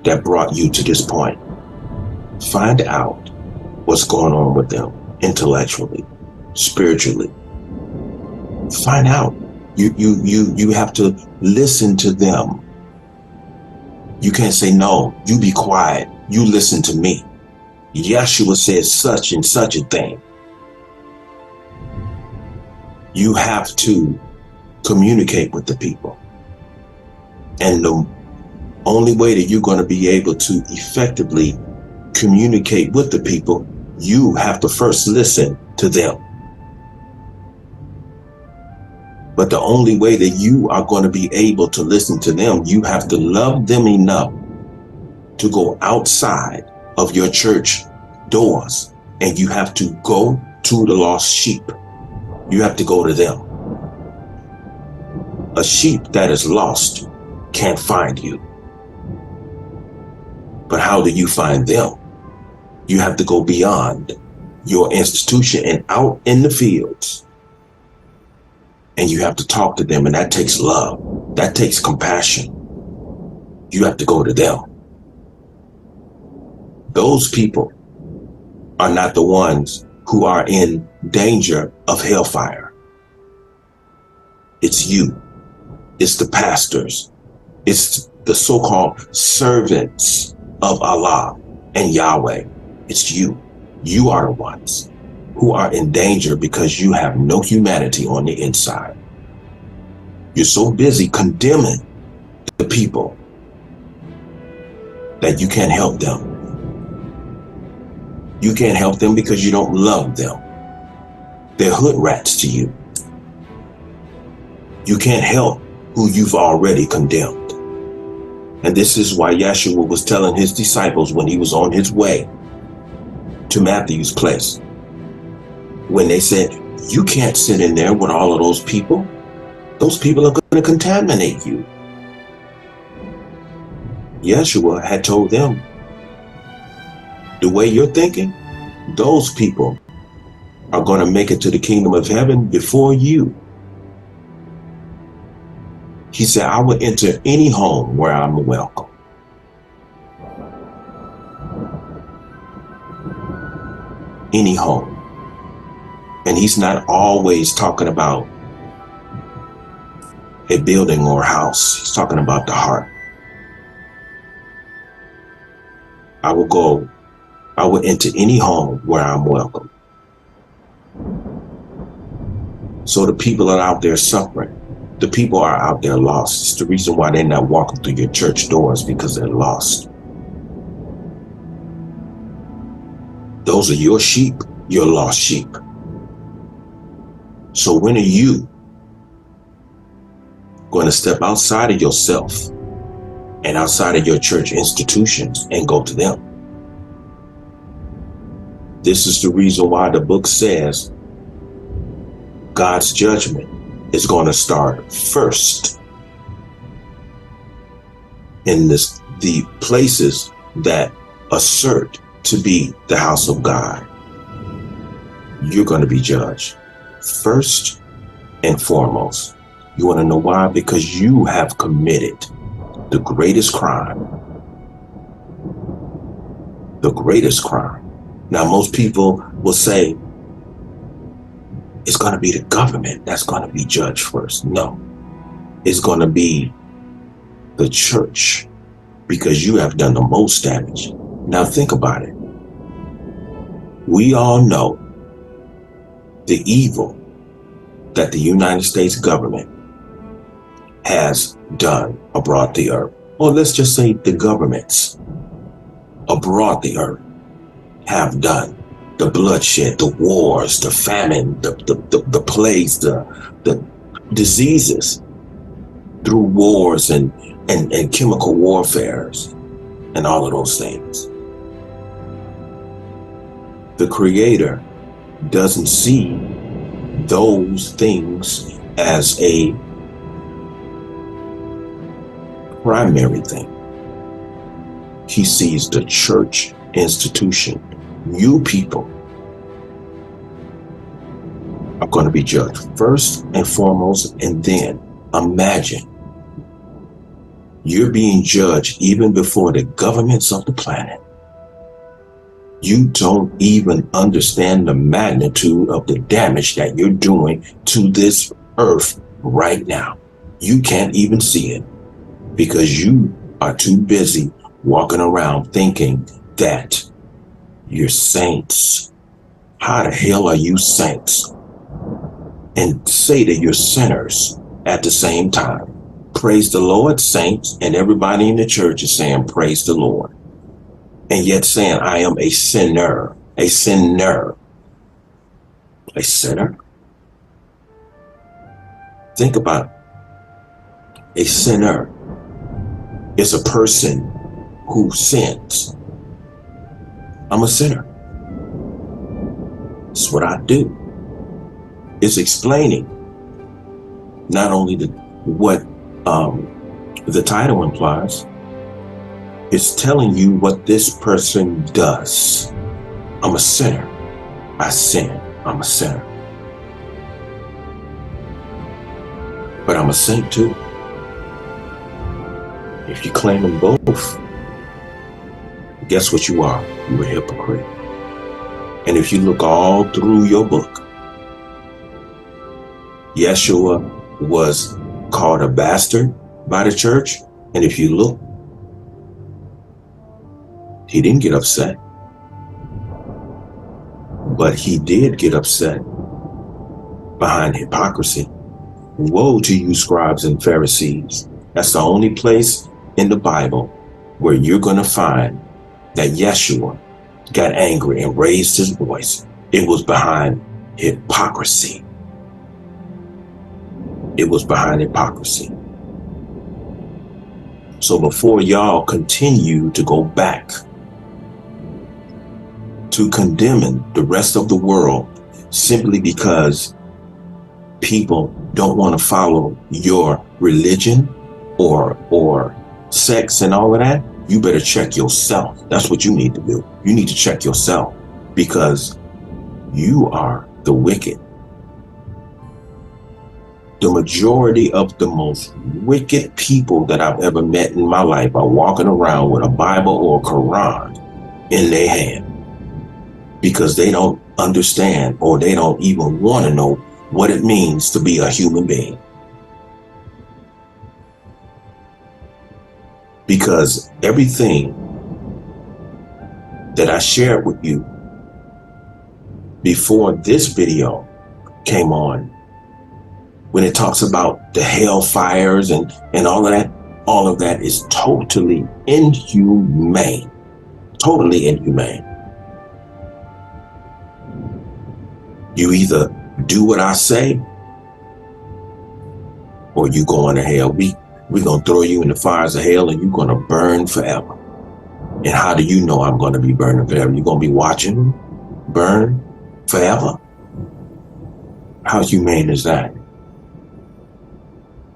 that brought you to this point? Find out what's going on with them intellectually, spiritually. Find out. You have to listen to them. You can't say, no, you be quiet. You listen to me. Yeshua said such and such a thing. You have to communicate with the people. And the only way that you're going to be able to effectively communicate with the people, you have to first listen to them. But the only way that you are going to be able to listen to them, you have to love them enough to go outside of your church doors, and you have to go to the lost sheep. You have to go to them. A sheep that is lost can't find you. But how do you find them? You have to go beyond your institution and out in the fields. And you have to talk to them, and that takes love. That takes compassion. You have to go to them. Those people are not the ones who are in danger of hellfire. It's you. It's the pastors. It's the so-called servants of Allah and Yahweh. It's you. You are the ones who are in danger because you have no humanity on the inside. You're so busy condemning the people that you can't help them. You can't help them because you don't love them. They're hood rats to you. You can't help who you've already condemned. And this is why Yeshua was telling his disciples when he was on his way to Matthew's place, when they said, you can't sit in there with all of those people. Those people are going to contaminate you. Yeshua had told them, the way you're thinking, those people are going to make it to the kingdom of heaven before you. He said, I will enter any home where I'm welcome. Any home. And he's not always talking about a building or a house. He's talking about the heart. I will enter any home where I'm welcome. So the people are out there suffering. The people are out there lost. It's the reason why they're not walking through your church doors, because they're lost. Those are your sheep, your lost sheep. So when are you going to step outside of yourself and outside of your church institutions and go to them? This is the reason why the book says God's judgment is going to start first in the places that assert to be the house of God. You're going to be judged first and foremost. You want to know why? Because you have committed the greatest crime. The greatest crime. Now, most people will say, it's going to be the government that's going to be judged first. No, it's going to be the church, because you have done the most damage. Now think about it. We all know the evil that the United States government has done abroad the earth. Or let's just say the governments abroad the earth have done. The bloodshed, the wars, the famine, the plagues, the diseases through wars and chemical warfares and all of those things. The Creator doesn't see those things as a primary thing. He sees the church institution, you people, going to be judged first and foremost, and then imagine you're being judged even before the governments of the planet. You don't even understand the magnitude of the damage that you're doing to this earth right now. You can't even see it because you are too busy walking around thinking that you're saints. How the hell are you saints? And say that you're sinners at the same time. Praise the Lord, saints, and everybody in the church is saying, praise the Lord. And yet saying, I am a sinner, a sinner, a sinner. Think about it. A sinner is a person who sins. I'm a sinner. It's what I do. It's explaining not only what the title implies, it's telling you what this person does. I'm a sinner. I sin. I'm a sinner. But I'm a saint too. If you claim them both, guess what you are? You're a hypocrite. And if you look all through your book, Yeshua was called a bastard by the church. And if you look, he didn't get upset. But he did get upset behind hypocrisy. Woe to you, scribes and Pharisees. That's the only place in the Bible where you're going to find that Yeshua got angry and raised his voice. It was behind hypocrisy. It was behind hypocrisy. So before y'all continue to go back to condemning the rest of the world simply because people don't want to follow your religion or sex and all of that, you better check yourself. That's what you need to do. You need to check yourself because you are the wicked. The majority of the most wicked people that I've ever met in my life are walking around with a Bible or a Quran in their hand because they don't understand or they don't even want to know what it means to be a human being. Because everything that I shared with you before this video came on, when it talks about the hellfires and all of that is totally inhumane. Totally inhumane. You either do what I say or you going to hell. We're going to throw you in the fires of hell and you're going to burn forever. And how do you know I'm going to be burning forever? You're going to be watching me burn forever? How humane is that?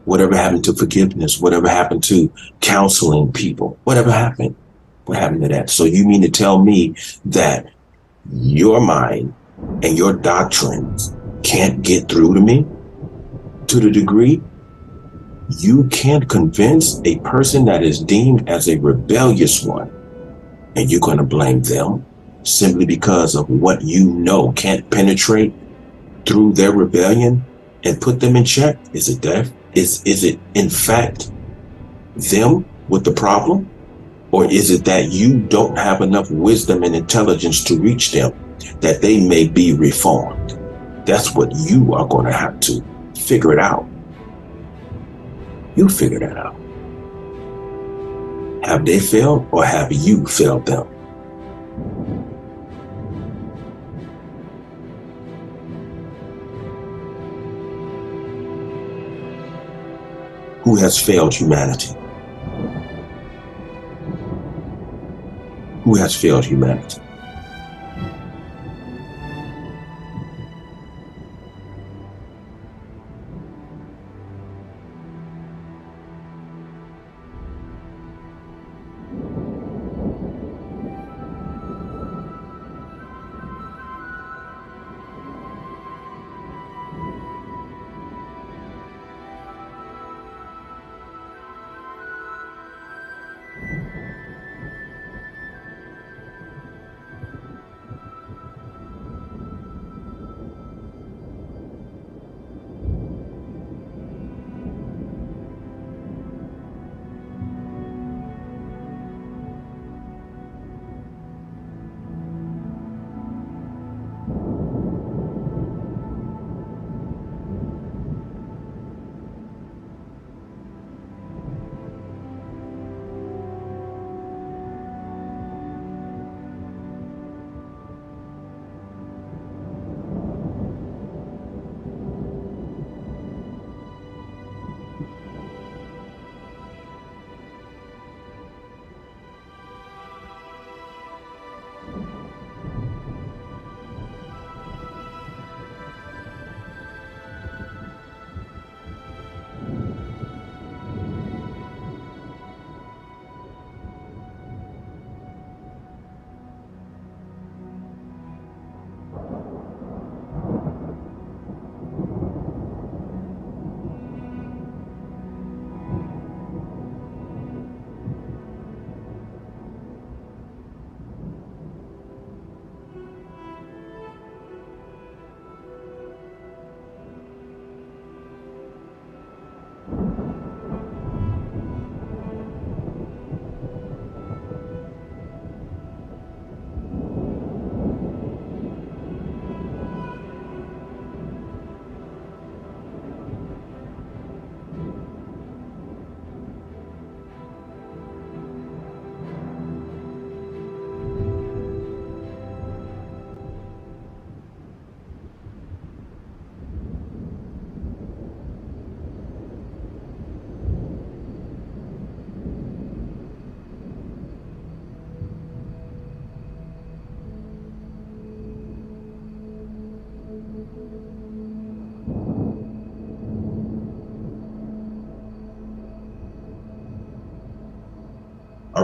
Whatever happened to forgiveness? Whatever happened to counseling people? Whatever happened? What happened to that? So you mean to tell me that your mind and your doctrines can't get through to me to the degree you can't convince a person that is deemed as a rebellious one, and you're going to blame them simply because of what you know can't penetrate through their rebellion and put them in check? Is it that? Is it in fact them with the problem? Or is it that you don't have enough wisdom and intelligence to reach them, that they may be reformed? That's what you are going to have to figure it out. You figure that out. Have they failed or have you failed them? Who has failed humanity? Who has failed humanity?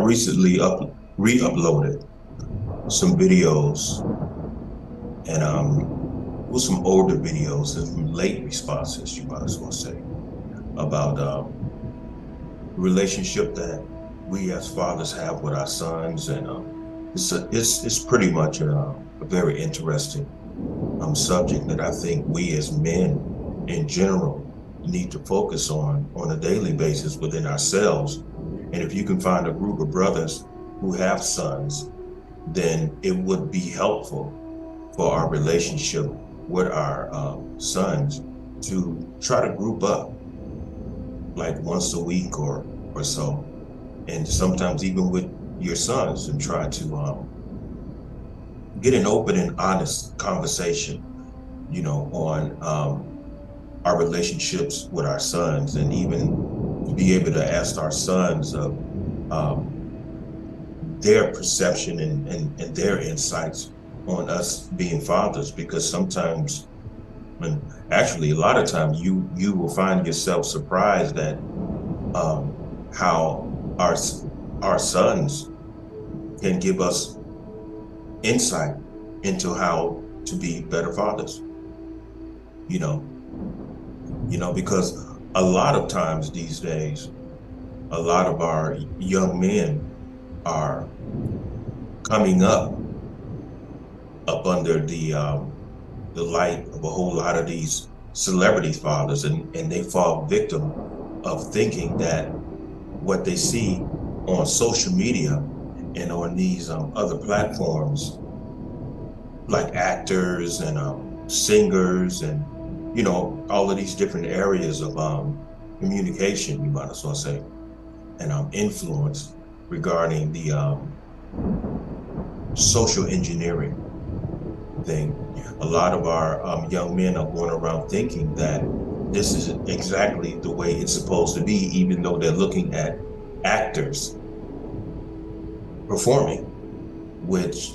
recently re-uploaded some videos, and with some older videos and some late responses, you might as well say, about relationship that we as fathers have with our sons, and it's pretty much a very interesting subject that I think we as men in general need to focus on a daily basis within ourselves. And if you can find a group of brothers who have sons, then it would be helpful for our relationship with our sons to try to group up like once a week or so, and sometimes even with your sons, and try to get an open and honest conversation, on our relationships with our sons, and even be able to ask our sons of their perception and their insights on us being fathers, because sometimes, and actually a lot of times, you will find yourself surprised at how our sons can give us insight into how to be better fathers. Because a lot of times these days, a lot of our young men are coming up under the light of a whole lot of these celebrity fathers, and they fall victim of thinking that what they see on social media and on these other platforms, like actors and singers, and all of these different areas of communication, you might as well say, and influence regarding the social engineering thing. A lot of our young men are going around thinking that this is exactly the way it's supposed to be, even though they're looking at actors performing, which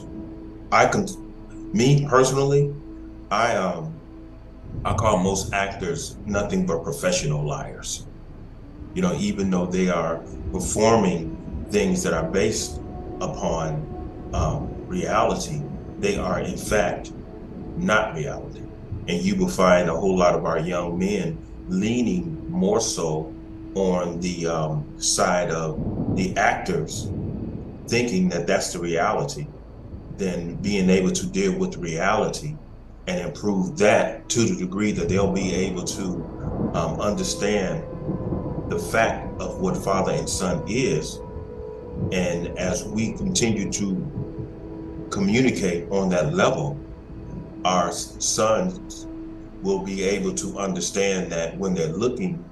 me personally, I call most actors nothing but professional liars. Even though they are performing things that are based upon reality, they are in fact not reality. And you will find a whole lot of our young men leaning more so on the side of the actors, thinking that that's the reality, than being able to deal with reality and improve that to the degree that they'll be able to understand the fact of what father and son is. And as we continue to communicate on that level, our sons will be able to understand that when they're looking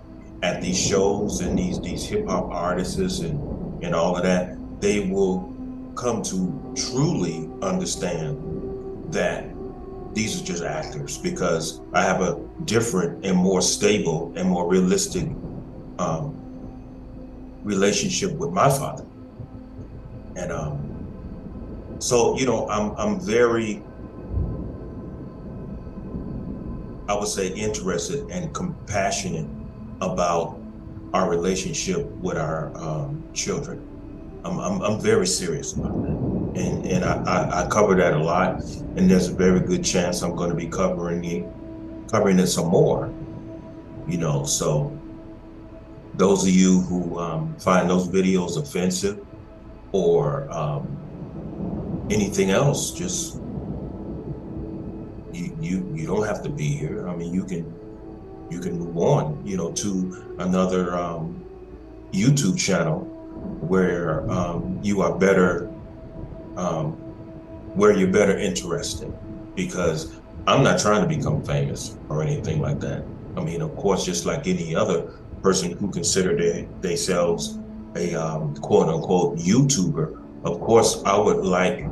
at these shows and these hip-hop artists and all of that, they will come to truly understand that these are just actors, because I have a different and more stable and more realistic relationship with my father. And so I'm very, I would say, interested and compassionate about our relationship with our children. I'm very serious about that, and I cover that a lot, and there's a very good chance I'm going to be covering it some more. So those of you who find those videos offensive or anything else, just you don't have to be here. I mean, you can move on, to another YouTube channel where you are better, where you're better interested, because I'm not trying to become famous or anything like that. I mean, of course, just like any other person who consider themselves a quote unquote YouTuber, of course, I would like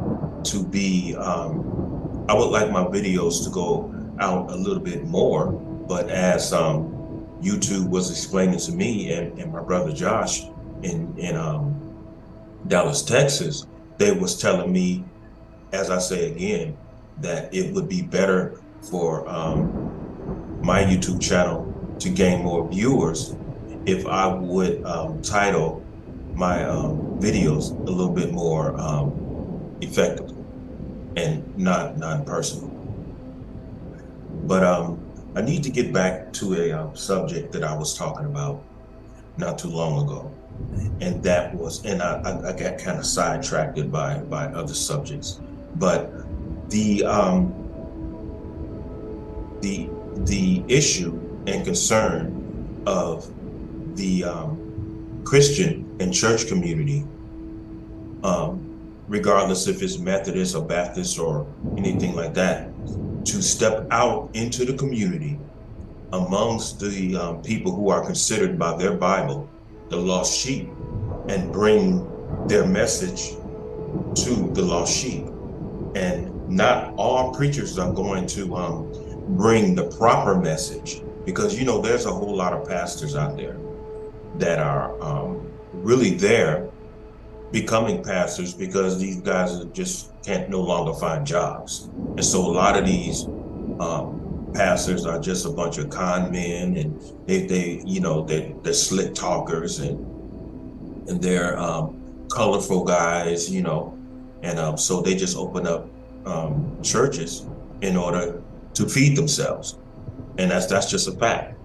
to be, I would like my videos to go out a little bit more, but as YouTube was explaining to me and my brother Josh in Dallas, Texas, they was telling me, as I say again, that it would be better for my YouTube channel to gain more viewers if I would title my videos a little bit more effectively and not non-personal. But I need to get back to a subject that I was talking about not too long ago, and that was, and I got kind of sidetracked by other subjects, but the the issue and concern of the Christian and church community, regardless if it's Methodist or Baptist or anything like that, to step out into the community amongst the people who are considered by their Bible the lost sheep, and bring their message to the lost sheep. And not all preachers are going to bring the proper message, because you know there's a whole lot of pastors out there that are really there becoming pastors because these guys just can't no longer find jobs. And so a lot of these pastors are just a bunch of con men, and they you know, they're slick talkers, and they're colorful guys, you know, and so they just open up churches in order to feed themselves, and that's just a fact.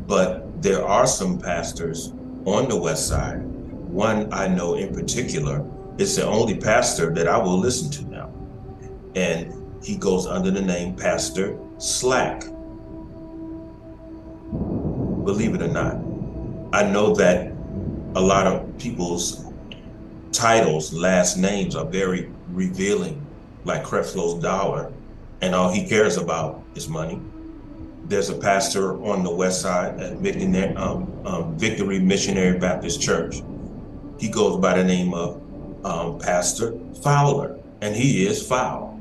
But there are some pastors on the West Side. One I know in particular is the only pastor that I will listen to now, and he goes under the name Pastor Slack. Believe it or not, I know that a lot of people's titles, last names are very revealing, like Creflo's Dollar, and all he cares about is money. There's a pastor on the West Side at Victory Missionary Baptist Church. He goes by the name of Pastor Fowler, and he is foul,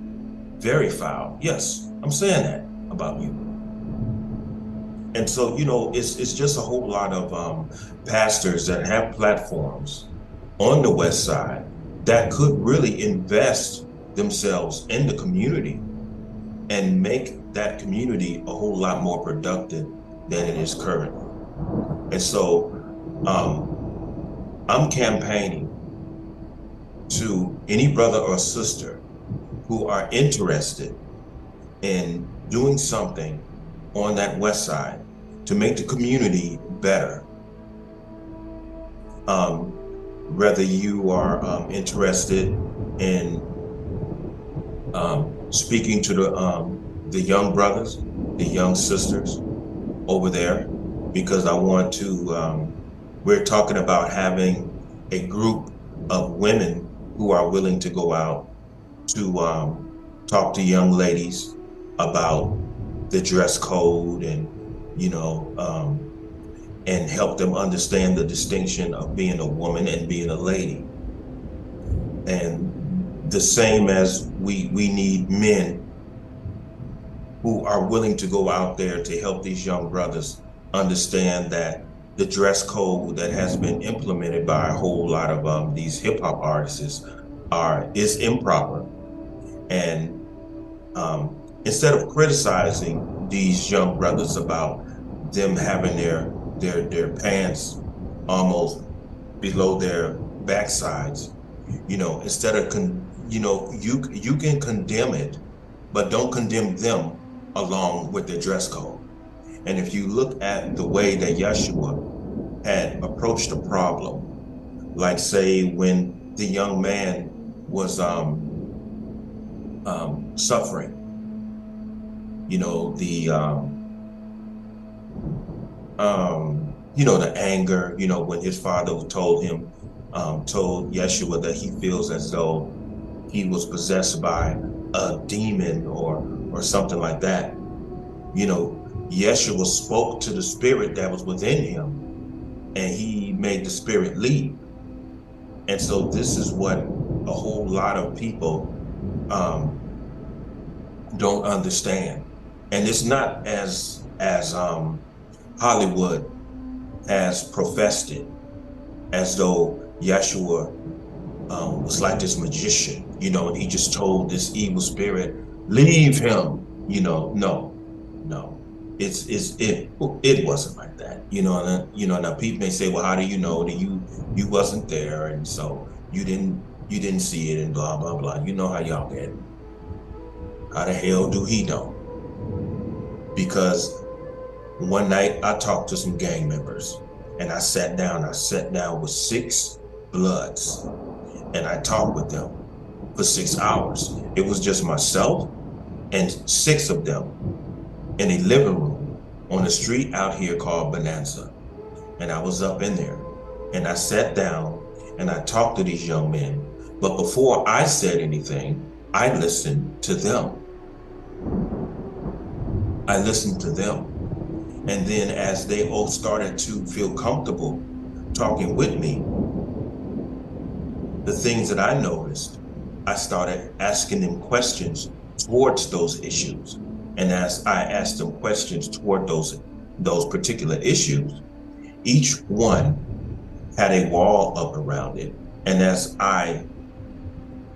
very foul. Yes, I'm saying that about you. And so, you know, it's just a whole lot of pastors that have platforms on the West Side that could really invest themselves in the community and make that community a whole lot more productive than it is currently. And so I'm campaigning to any brother or sister who are interested in doing something on that West Side to make the community better. Whether you are interested in speaking to the young brothers, the young sisters over there, because I want to, we're talking about having a group of women who are willing to go out to talk to young ladies about the dress code, and you know, and help them understand the distinction of being a woman and being a lady. And the same as we need men who are willing to go out there to help these young brothers understand that the dress code that has been implemented by a whole lot of these hip hop artists is improper. And instead of criticizing these young brothers about them having their pants almost below their backsides, you know, instead of you know, you can condemn it, but don't condemn them along with their dress code. And if you look at the way that Yeshua had approached the problem, like say when the young man was suffering, you know, you know, the anger, you know, when his father told him, told Yeshua that he feels as though he was possessed by a demon or something like that. You know, Yeshua spoke to the spirit that was within him, and he made the spirit leave. And so this is what a whole lot of people don't understand. And it's not as Hollywood has professed it, as though Yeshua was like this magician, you know, and he just told this evil spirit, leave him, you know. No. it wasn't like that, now people may say, well, how do you know that you wasn't there, and so you didn't see it, and blah blah blah. You know how y'all get. How the hell do he know? Because one night I talked to some gang members, and I sat down with 6 Bloods, and I talked with them for 6 hours. It was just myself and 6 of them in a living room on a street out here called Bonanza. And I was up in there, and I sat down and I talked to these young men. But before I said anything, I listened to them. I listened to them. And then as they all started to feel comfortable talking with me, the things that I noticed, I started asking them questions towards those issues. And as I asked them questions toward those particular issues, each one had a wall up around it. And as I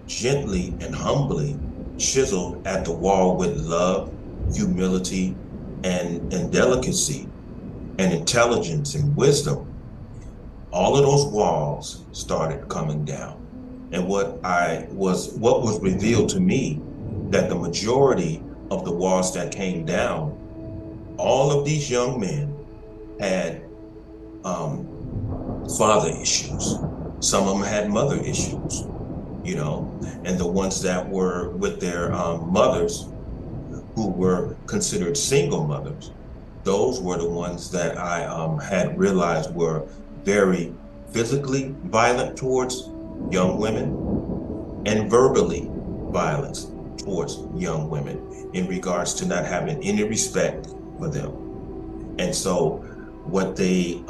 gently and humbly chiseled at the wall with love, humility, and delicacy, and intelligence and wisdom, all of those walls started coming down. And what was revealed to me, that the majority of the walls that came down, all of these young men had father issues. Some of them had mother issues, and the ones that were with their mothers, who were considered single mothers, those were the ones that I had realized were very physically violent towards young women and verbally violent towards young women, in regards to not having any respect for them. And so what they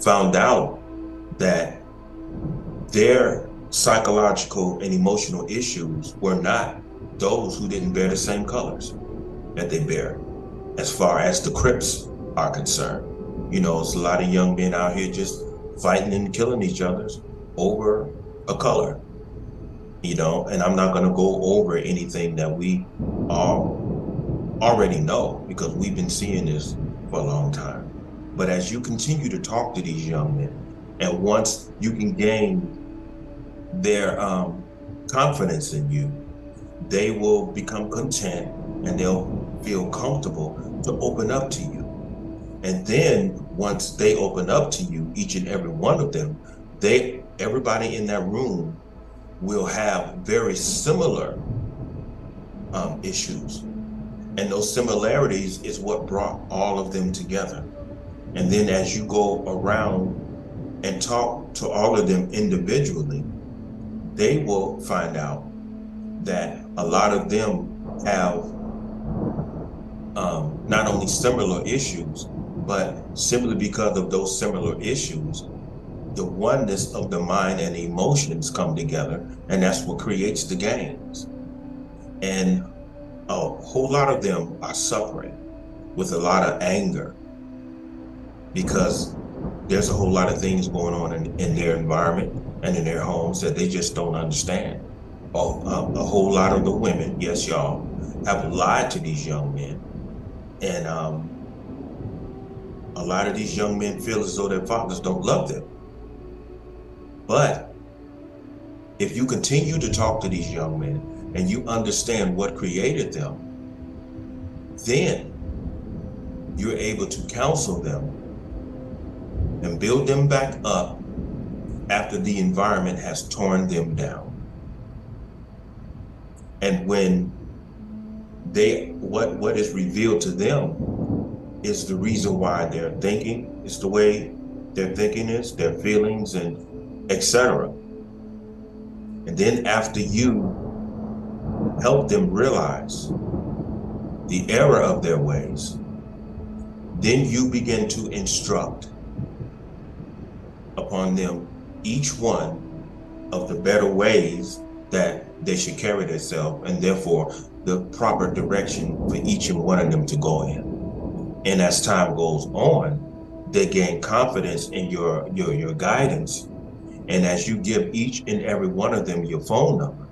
found out, that their psychological and emotional issues were not those who didn't bear the same colors that they bear, as far as the Crips are concerned. It's a lot of young men out here just fighting and killing each other over a color, and I'm not going to go over anything that we all already know, because we've been seeing this for a long time. But as you continue to talk to these young men, and once you can gain their confidence in you, they will become content, and they'll feel comfortable to open up to you. And then once they open up to you, each and every one of them, everybody in that room will have very similar issues. And those similarities is what brought all of them together. And then as you go around and talk to all of them individually, they will find out that a lot of them have not only similar issues, but simply because of those similar issues, the oneness of the mind and the emotions come together, and that's what creates the gangs. And a whole lot of them are suffering with a lot of anger, because there's a whole lot of things going on in their environment and in their homes that they just don't understand. A whole lot of the women, yes, y'all, have lied to these young men. And a lot of these young men feel as though their fathers don't love them. But if you continue to talk to these young men and you understand what created them, then you're able to counsel them and build them back up after the environment has torn them down. And when what is revealed to them is the reason why they're thinking is the way their thinking is, their feelings, and etc. And then after you help them realize the error of their ways, then you begin to instruct upon them each one of the better ways that they should carry themselves, and therefore the proper direction for each and one of them to go in. And as time goes on, they gain confidence in your guidance. And as you give each and every one of them your phone number,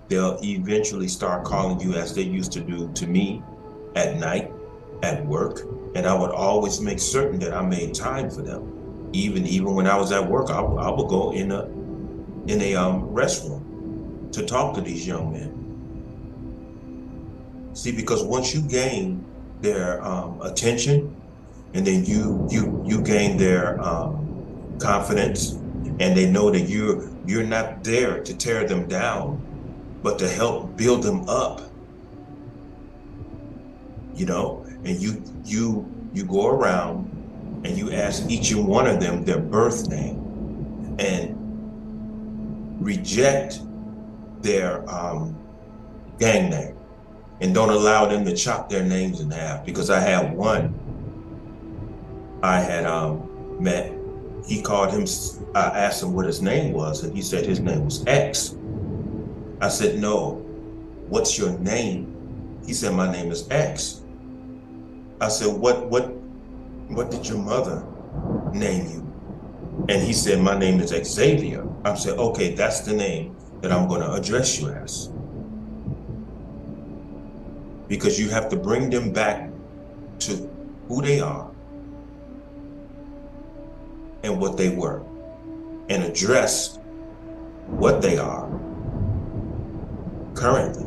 they'll eventually start calling you, as they used to do to me, at night, at work, and I would always make certain that I made time for them. Even when I was at work, I would go in a restroom to talk to these young men. See, because once you gain their attention, and then you gain their confidence, and they know that you're not there to tear them down, but to help build them up. And you go around and you ask each and one of them their birth name and reject their gang name, and don't allow them to chop their names in half. Because I had one I had met. He called him, I asked him what his name was, and he said his name was X. I said, no, what's your name? He said, my name is X. I said, what did your mother name you? And he said, my name is Xavier. I said, okay, that's the name that I'm going to address you as. Because you have to bring them back to who they are and what they were, and address what they are currently.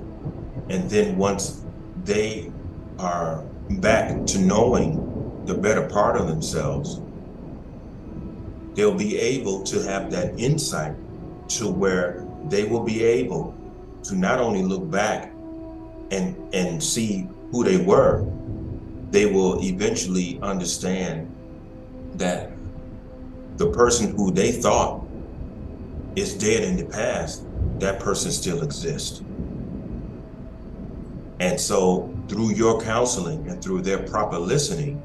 And then once they are back to knowing the better part of themselves, they'll be able to have that insight to where they will be able to not only look back and see who they were, they will eventually understand that the person who they thought is dead in the past, that person still exists. And so through your counseling and through their proper listening,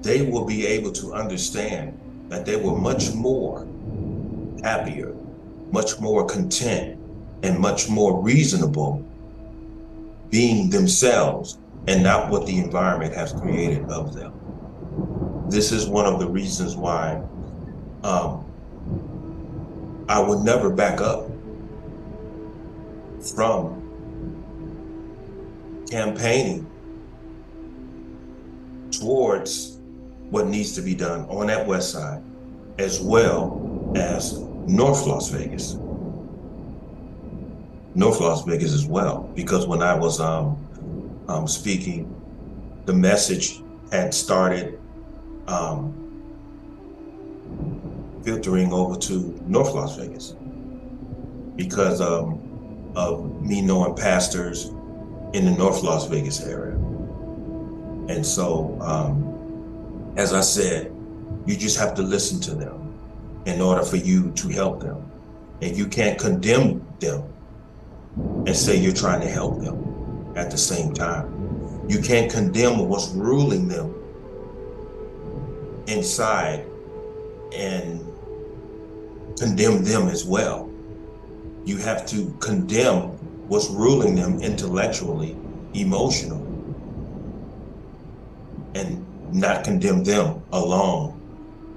they will be able to understand that they were much more happier, much more content, and much more reasonable being themselves and not what the environment has created of them. This is one of the reasons why I would never back up from campaigning towards what needs to be done on that west side, as well as North Las Vegas. North Las Vegas as well, because when I was speaking, the message had started filtering over to North Las Vegas because of me knowing pastors in the North Las Vegas area. And so, as I said, you just have to listen to them in order for you to help them. And you can't condemn them and say you're trying to help them at the same time. You can't condemn what's ruling them inside and condemn them as well. You have to condemn what's ruling them intellectually, emotionally, and not condemn them along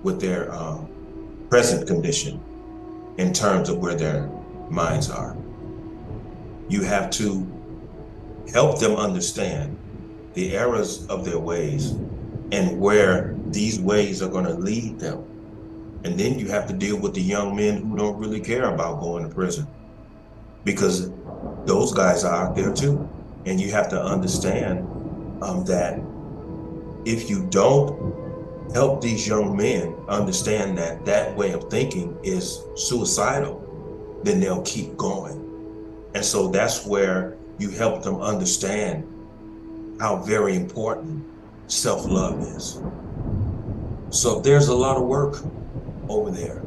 with their present condition in terms of where their minds are. You have to help them understand the errors of their ways and where these ways are going to lead them. And then you have to deal with the young men who don't really care about going to prison, because those guys are out there too. And you have to understand that if you don't help these young men understand that that way of thinking is suicidal, then they'll keep going. And so that's where you help them understand how very important self-love is. So there's a lot of work over there.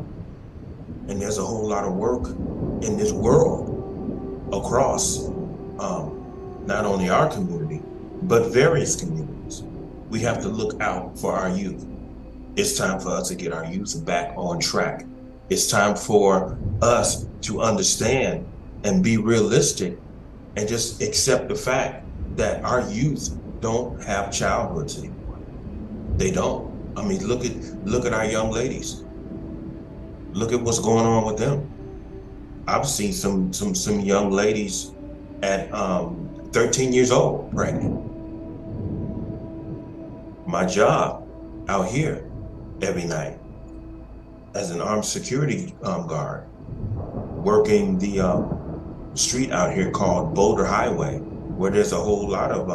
And there's a whole lot of work in this world across not only our community, but various communities. We have to look out for our youth. It's time for us to get our youth back on track. It's time for us to understand and be realistic and just accept the fact that our youth don't have childhoods anymore. They don't. I mean, look at our young ladies. Look at what's going on with them. I've seen some young ladies at 13 years old pregnant. my job out here every night as an armed security guard, working the street out here called Boulder Highway, where there's a whole lot of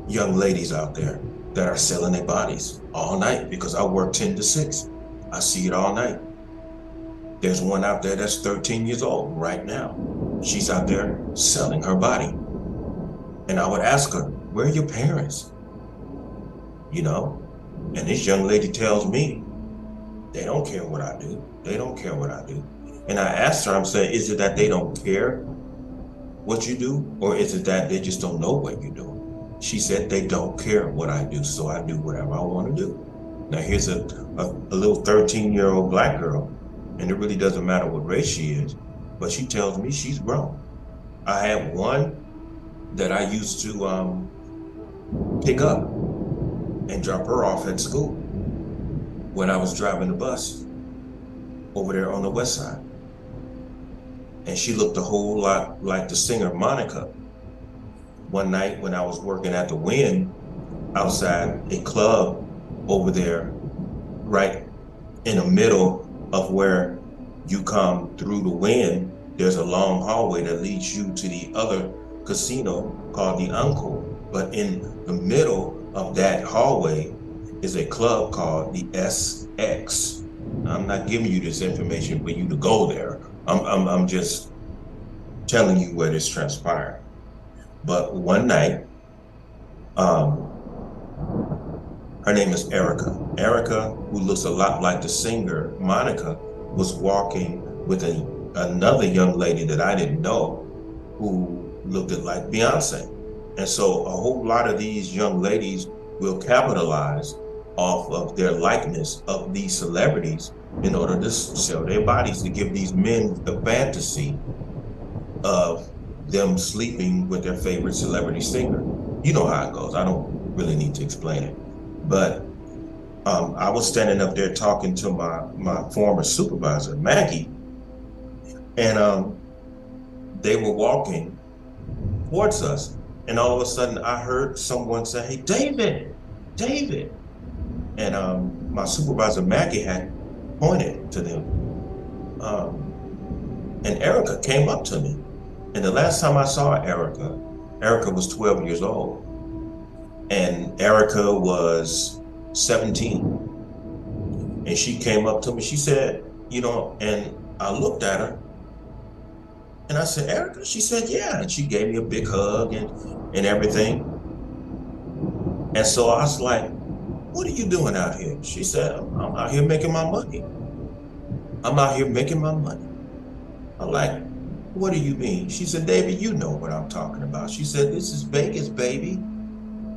young ladies out there that are selling their bodies all night because I work 10 to 6. I see it all night. There's one out there that's 13 years old right now. She's out there selling her body. And I would ask her, where are your parents? You know? And this young lady tells me, they don't care what I do. They don't care what I do. And I asked her, I'm saying, is it that they don't care what you do? Or is it that they just don't know what you're doing? She said, they don't care what I do, so I do whatever I want to do. Now here's a little 13-year-old black girl, and it really doesn't matter what race she is, but she tells me she's grown. I had one that I used to pick up and drop her off at school when I was driving the bus over there on the west side. And she looked a whole lot like the singer Monica. One night when I was working at the Wynn outside a club over there, right in the middle of where you come through the Wynn, there's a long hallway that leads you to the other casino called the Encore. But in the middle of that hallway is a club called the SX. I'm not giving you this information for you to go there. I'm just telling you where this transpired. But one night, her name is Erica. Erica, who looks a lot like the singer Monica, was walking with another young lady that I didn't know who looked like Beyonce. And so a whole lot of these young ladies will capitalize off of their likeness of these celebrities in order to sell their bodies, to give these men the fantasy of them sleeping with their favorite celebrity singer. You know how it goes. I don't really need to explain it. But I was standing up there talking to my former supervisor, Maggie, and they were walking towards us. And all of a sudden I heard someone say, hey, David, David. And my supervisor, Maggie, had pointed to them. And Erica came up to me. And the last time I saw Erica, Erica was 12 years old. And Erica was 17. And she came up to me, she said, you know, and I looked at her and I said, Erica? She said, yeah. And she gave me a big hug and everything. And so I was like, what are you doing out here? She said, I'm out here making my money. I'm out here making my money. I'm like, what do you mean? She said, David, you know what I'm talking about. She said, this is Vegas, baby.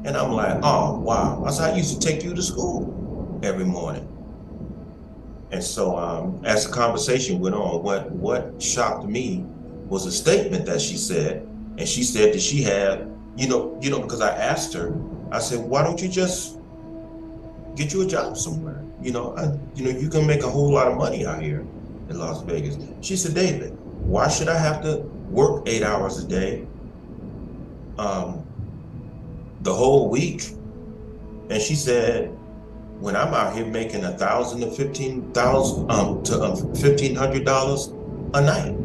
And I'm like, oh, wow. I said, I used to take you to school every morning. And so as the conversation went on, what shocked me was a statement that she said. And she said that she had, you know, because I asked her, I said, why don't you just get you a job somewhere? You know, you can make a whole lot of money out here in Las Vegas. She said, David, why should I have to work 8 hours a day, the whole week? And she said, when I'm out here making $1,000 to $1,500 a night,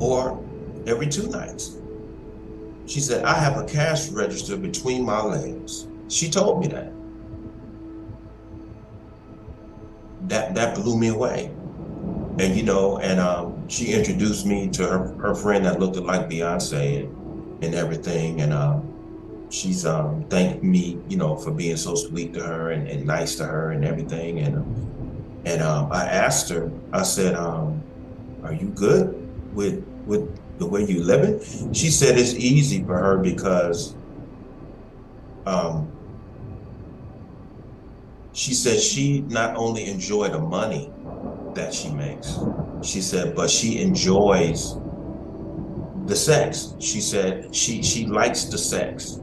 or every 2 nights. She said, I have a cash register between my legs. She told me that. That blew me away. And, you know, and she introduced me to her friend that looked like Beyonce and everything. And she's thanked me, you know, for being so sweet to her and nice to her and everything. And I asked her, I said, are you good with the way you living? She said it's easy for her because she said she not only enjoy the money that she makes, she said, but she enjoys the sex. She said she likes the sex.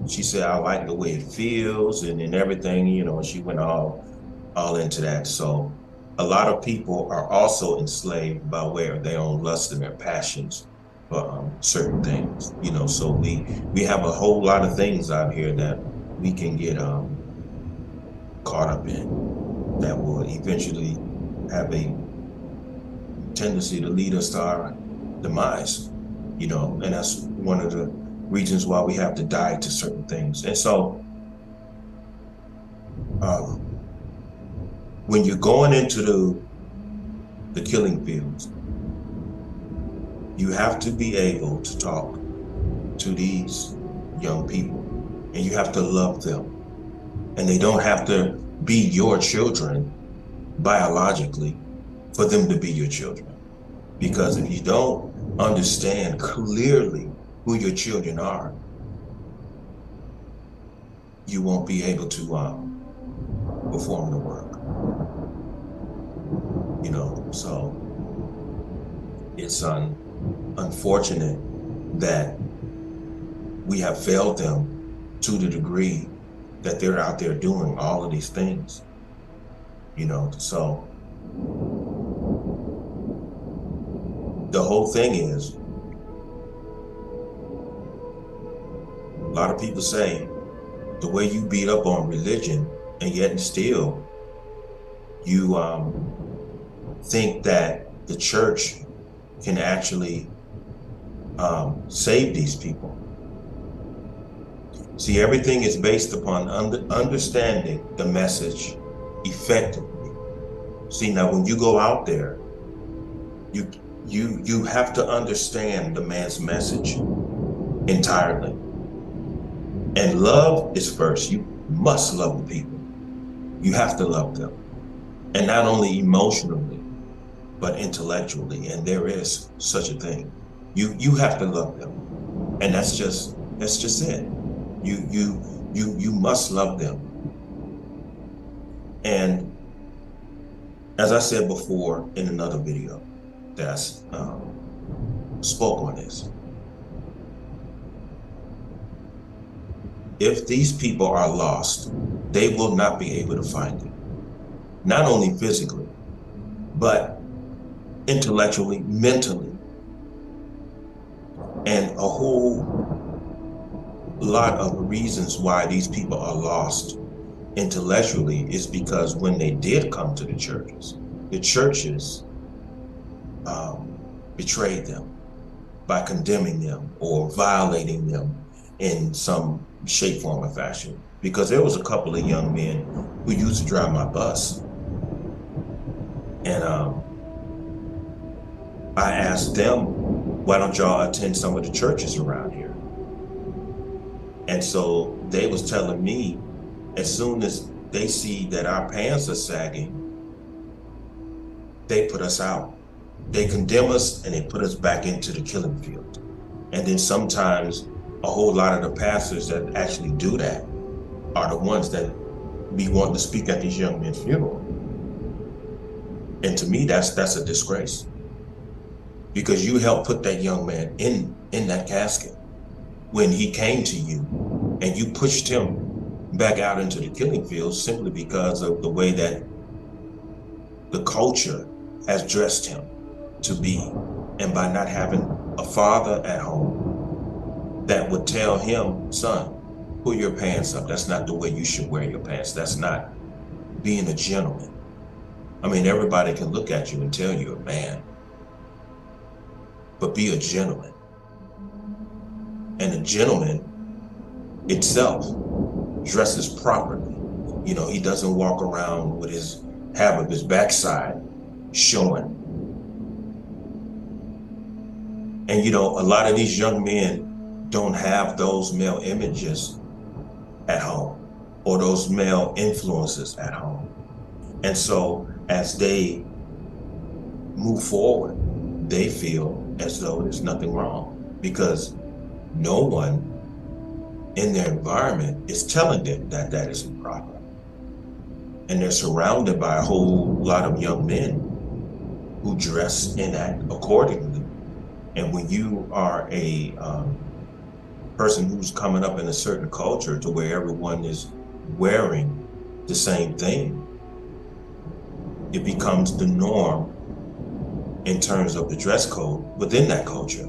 She said, I like the way it feels and everything, you know, and she went all into that. So a lot of people are also enslaved by way of their own lust and their passions for certain things, you know. So we have a whole lot of things out here that we can get caught up in that will eventually have a tendency to lead us to our demise, and that's one of the reasons why we have to die to certain things. And so when you're going into the killing fields, you have to be able to talk to these young people, and you have to love them. And they don't have to be your children biologically for them to be your children. Because if you don't understand clearly who your children are, you won't be able to perform the work. So it's unfortunate that we have failed them to the degree that they're out there doing all of these things. So the whole thing is, a lot of people say the way you beat up on religion, and yet still you think that the church can actually save these people. See, everything is based upon understanding the message effectively. See, now when you go out there, you have to understand the man's message entirely. And love is first. You must love the people. You have to love them. And not only emotionally, but intellectually. And there is such a thing. You have to love them. And that's just it. You must love them. And as I said before in another video that I spoke on this, if these people are lost, they will not be able to find it. Not only physically, but intellectually, mentally. And a whole lot of reasons why these people are lost intellectually is because when they did come to the churches betrayed them by condemning them or violating them in some shape, form, or fashion. Because there was a couple of young men who used to drive my bus, and I asked them, why don't y'all attend some of the churches around here? And so they was telling me, as soon as they see that our pants are sagging, they put us out. They condemn us and they put us back into the killing field. And then sometimes a whole lot of the pastors that actually do that are the ones that be wanting to speak at these young men's funeral. And to me, that's a disgrace, because you helped put that young man in that casket when he came to you, and you pushed him back out into the killing field simply because of the way that the culture has dressed him to be, and by not having a father at home that would tell him, son, pull your pants up. That's not the way you should wear your pants. That's not being a gentleman. I mean, everybody can look at you and tell you're a man, but be a gentleman. And a gentleman itself dresses properly. He doesn't walk around with his backside showing. And a lot of these young men don't have those male images at home or those male influences at home. And so as they move forward, they feel as though there's nothing wrong, because no one in their environment is telling them that that is improper. And they're surrounded by a whole lot of young men who dress and act accordingly. And when you are a person who's coming up in a certain culture to where everyone is wearing the same thing, it becomes the norm in terms of the dress code within that culture.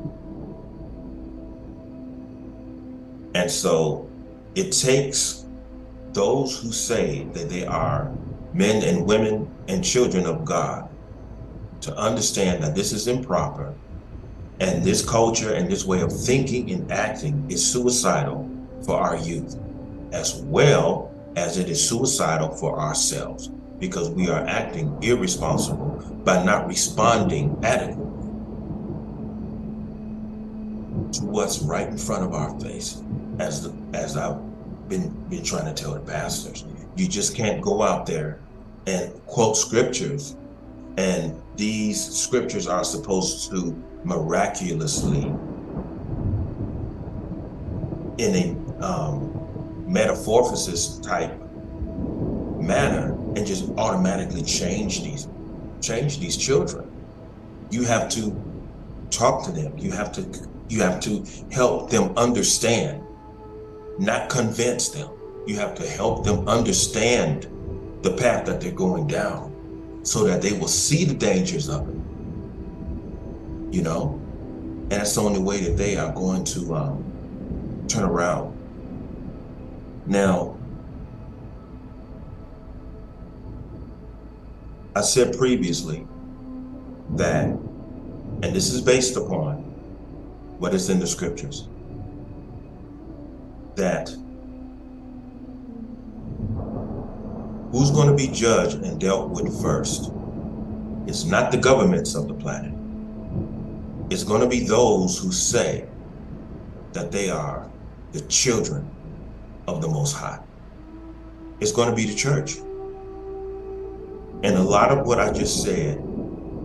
And so it takes those who say that they are men and women and children of God to understand that this is improper, and this culture and this way of thinking and acting is suicidal for our youth, as well as it is suicidal for ourselves, because we are acting irresponsible by not responding adequately to what's right in front of our face. As I've been trying to tell the pastors, you just can't go out there and quote scriptures, and these scriptures are supposed to miraculously, in a metamorphosis type manner, and just automatically change these children. You have to talk to them. You have to help them understand, not convince them. You have to help them understand the path that they're going down, so that they will see the dangers of it, and that's the only way that they are going to turn around. Now, I said previously that, and this is based upon what is in the scriptures, that who's going to be judged and dealt with first is not the governments of the planet. It's going to be those who say that they are the children of the Most High. It's going to be the church. And a lot of what I just said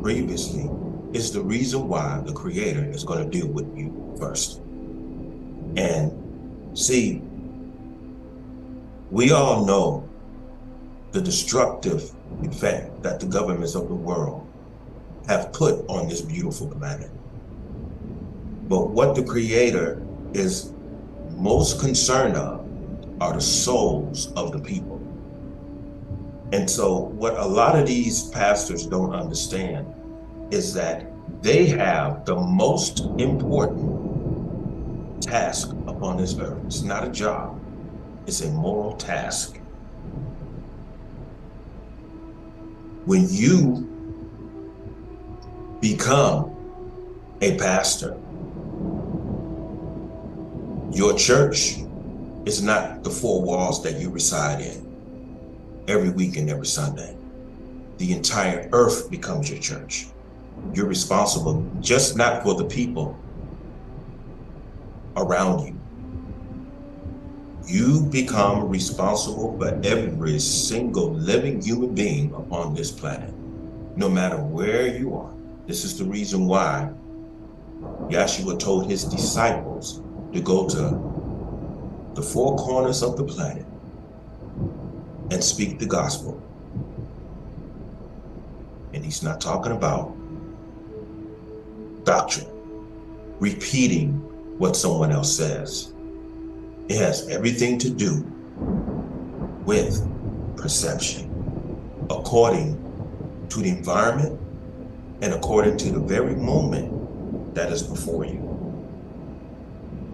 previously is the reason why the Creator is going to deal with you first. And see, we all know the destructive effect that the governments of the world have put on this beautiful planet. But what the Creator is most concerned of are the souls of the people. And so what a lot of these pastors don't understand is that they have the most important task upon this earth. It's not a job, it's a moral task. When you become a pastor, your church is not the four walls that you reside in every week and every Sunday. The entire earth becomes your church. You're responsible just not for the people around you. You become responsible for every single living human being upon this planet, no matter where you are. This is the reason why Yahshua told his disciples to go to the four corners of the planet and speak the gospel. And he's not talking about doctrine, repeating what someone else says. It has everything to do with perception, according to the environment and according to the very moment that is before you.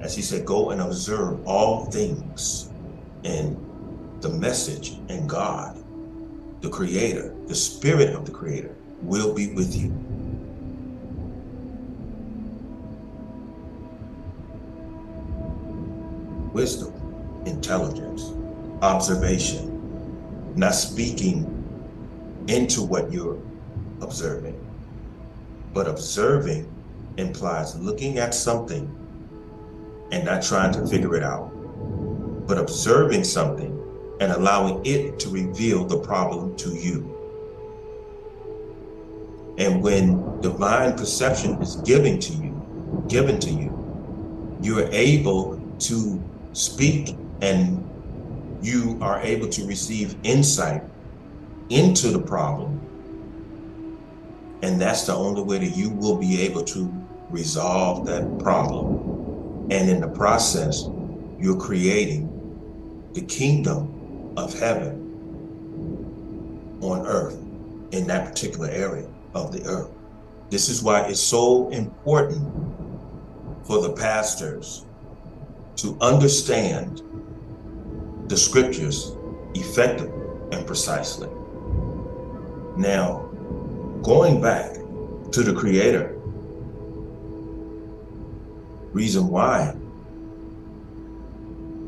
As he said, go and observe all things, and the message and God, the Creator, the Spirit of the Creator will be with you. Wisdom, intelligence, observation, not speaking into what you're observing, but observing implies looking at something and not trying to figure it out, but observing something and allowing it to reveal the problem to you. And when divine perception is given to you, you are able to speak, and you are able to receive insight into the problem. And that's the only way that you will be able to resolve that problem. And in the process, you're creating the kingdom of heaven on earth, in that particular area of the earth. This is why it's so important for the pastors to understand the scriptures effectively and precisely. Now, going back to the Creator, reason why.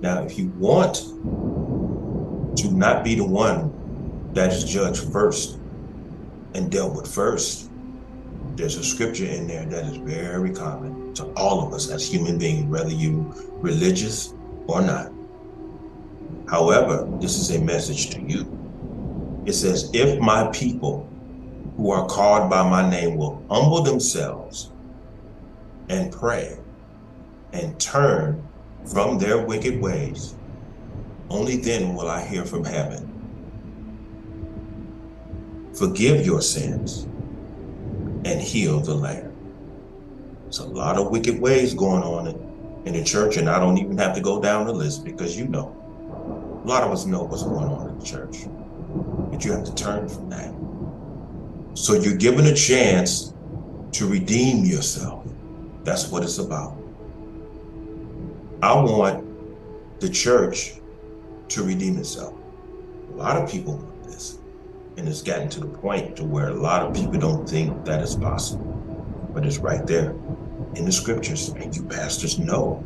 Now, if you want to not be the one that is judged first and dealt with first, there's a scripture in there that is very common to all of us as human beings, whether you religious or not. However, this is a message to you. It says, if my people who are called by my name will humble themselves and pray and turn from their wicked ways, only then will I hear from heaven, forgive your sins, and heal the land. There's a lot of wicked ways going on in the church, and I don't even have to go down the list because you know. A lot of us know what's going on in the church, but you have to turn from that. So you're given a chance to redeem yourself. That's what it's about. I want the church to redeem itself. A lot of people want this, and it's gotten to the point to where a lot of people don't think that it's possible, but it's right there in the scriptures, and you pastors know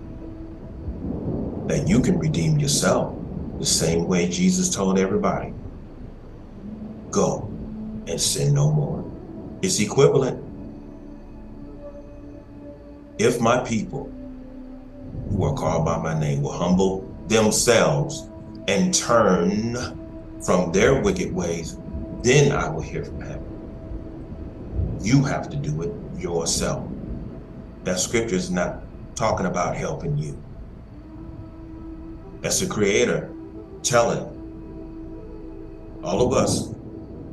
that you can redeem yourself the same way Jesus told everybody, go and sin no more. It's equivalent. If my people who are called by my name will humble themselves and turn from their wicked ways, then I will hear from heaven. You have to do it yourself. That scripture is not talking about helping you. That's the Creator telling all of us,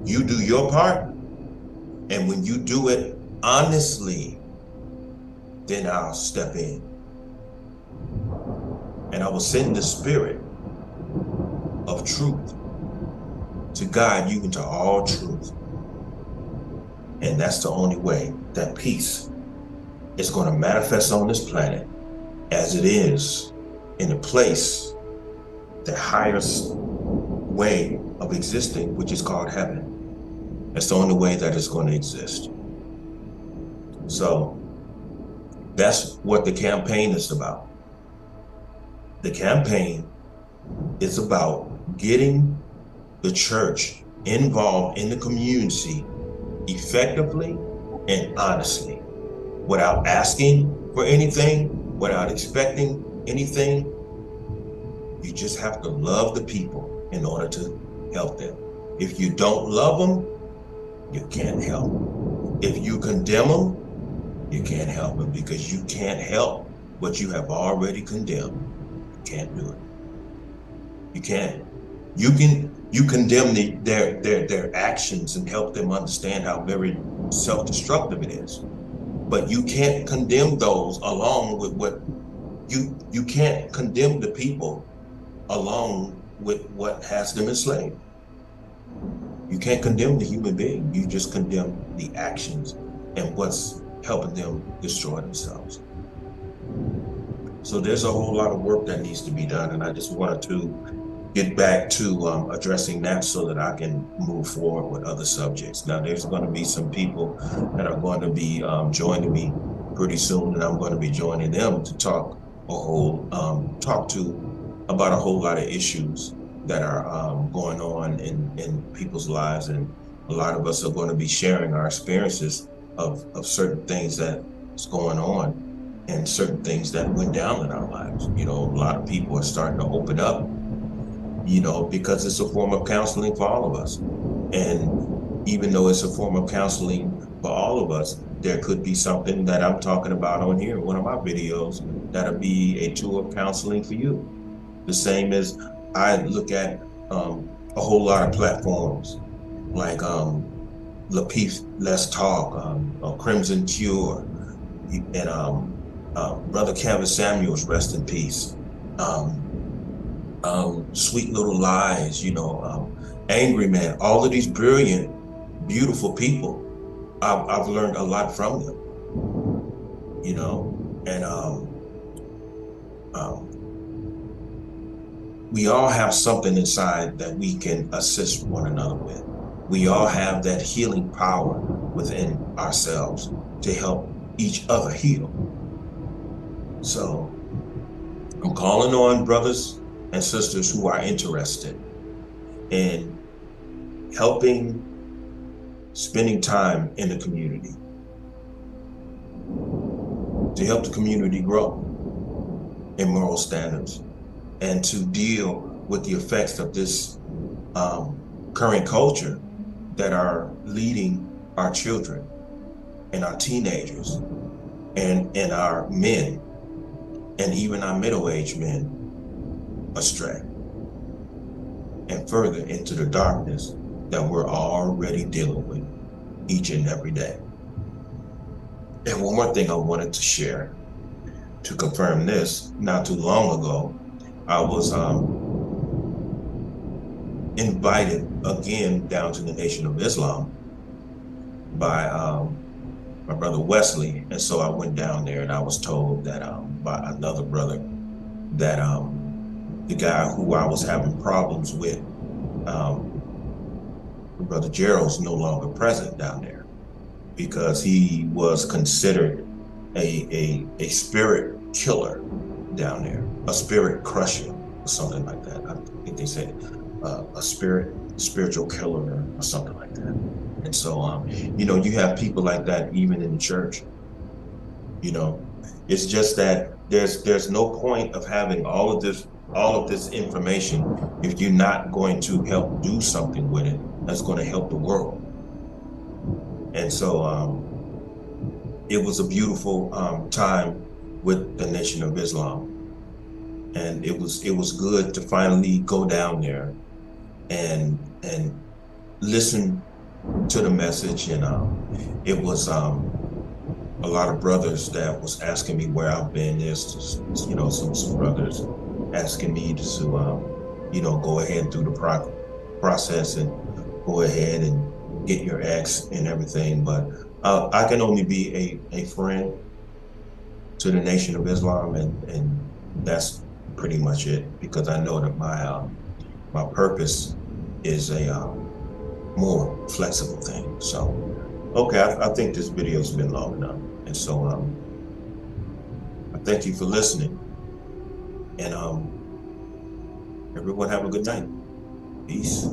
you do your part, and when you do it honestly, then I'll step in. And I will send the Spirit of truth to guide you into all truth. And that's the only way that peace is going to manifest on this planet as it is in the place, the highest way of existing, which is called heaven. That's the only way that it's going to exist. So that's what the campaign is about. The campaign is about getting the church involved in the community effectively and honestly, without asking for anything, without expecting anything. You just have to love the people in order to help them. If you don't love them, you can't help them. If you condemn them, you can't help them, because you can't help what you have already condemned. You can't do it. You can't. You condemn their actions and help them understand how very self-destructive it is. But you can't condemn those along with what you can't condemn the people along with what has them enslaved. You can't condemn the human being. You just condemn the actions and what's helping them destroy themselves. So there's a whole lot of work that needs to be done, and I just wanted to get back to addressing that so that I can move forward with other subjects. Now, there's going to be some people that are going to be joining me pretty soon, and I'm going to be joining them to talk about a whole lot of issues that are going on in people's lives, and a lot of us are going to be sharing our experiences of certain things that's going on and certain things that went down in our lives. You know, a lot of people are starting to open up, you know, because it's a form of counseling for all of us. And even though it's a form of counseling for all of us, there could be something that I'm talking about on here in one of my videos that'll be a tool of counseling for you. The same as I look at a whole lot of platforms like Lapeef Let's Talk, Crimson Cure, and Brother Kevin Samuels, rest in peace. Sweet Little Lies, you know, Angry Man, all of these brilliant, beautiful people. I've learned a lot from them, you know, and we all have something inside that we can assist one another with. We all have that healing power within ourselves to help each other heal. So I'm calling on brothers and sisters who are interested in helping, spending time in the community to help the community grow in moral standards and to deal with the effects of this current culture that are leading our children and our teenagers and our men and even our middle-aged men astray and further into the darkness that we're already dealing with each and every day. And one more thing I wanted to share to confirm this, not too long ago, I was invited again down to the Nation of Islam by my brother Wesley. And so I went down there and I was told that by another brother that the guy who I was having problems with, Brother Gerald's no longer present down there because he was considered a spirit killer down there, a spirit crusher or something like that. I think they said a spiritual killer or something like that. And so, you know, you have people like that even in the church. You know, it's just that there's no point of having all of this information if you're not going to help do something with it that's going to help the world. And so it was a beautiful time with the Nation of Islam. And it was good to finally go down there and listen to the message. And it was a lot of brothers that was asking me where I've been. There's, you know, some brothers asking me to, you know, go ahead through the process and go ahead and get your ex and everything. But I can only be a friend to the Nation of Islam, and that's pretty much it, because I know that my purpose is a more flexible thing. So, okay, I think this video's been long enough. And so I thank you for listening. And everyone have a good night. Peace.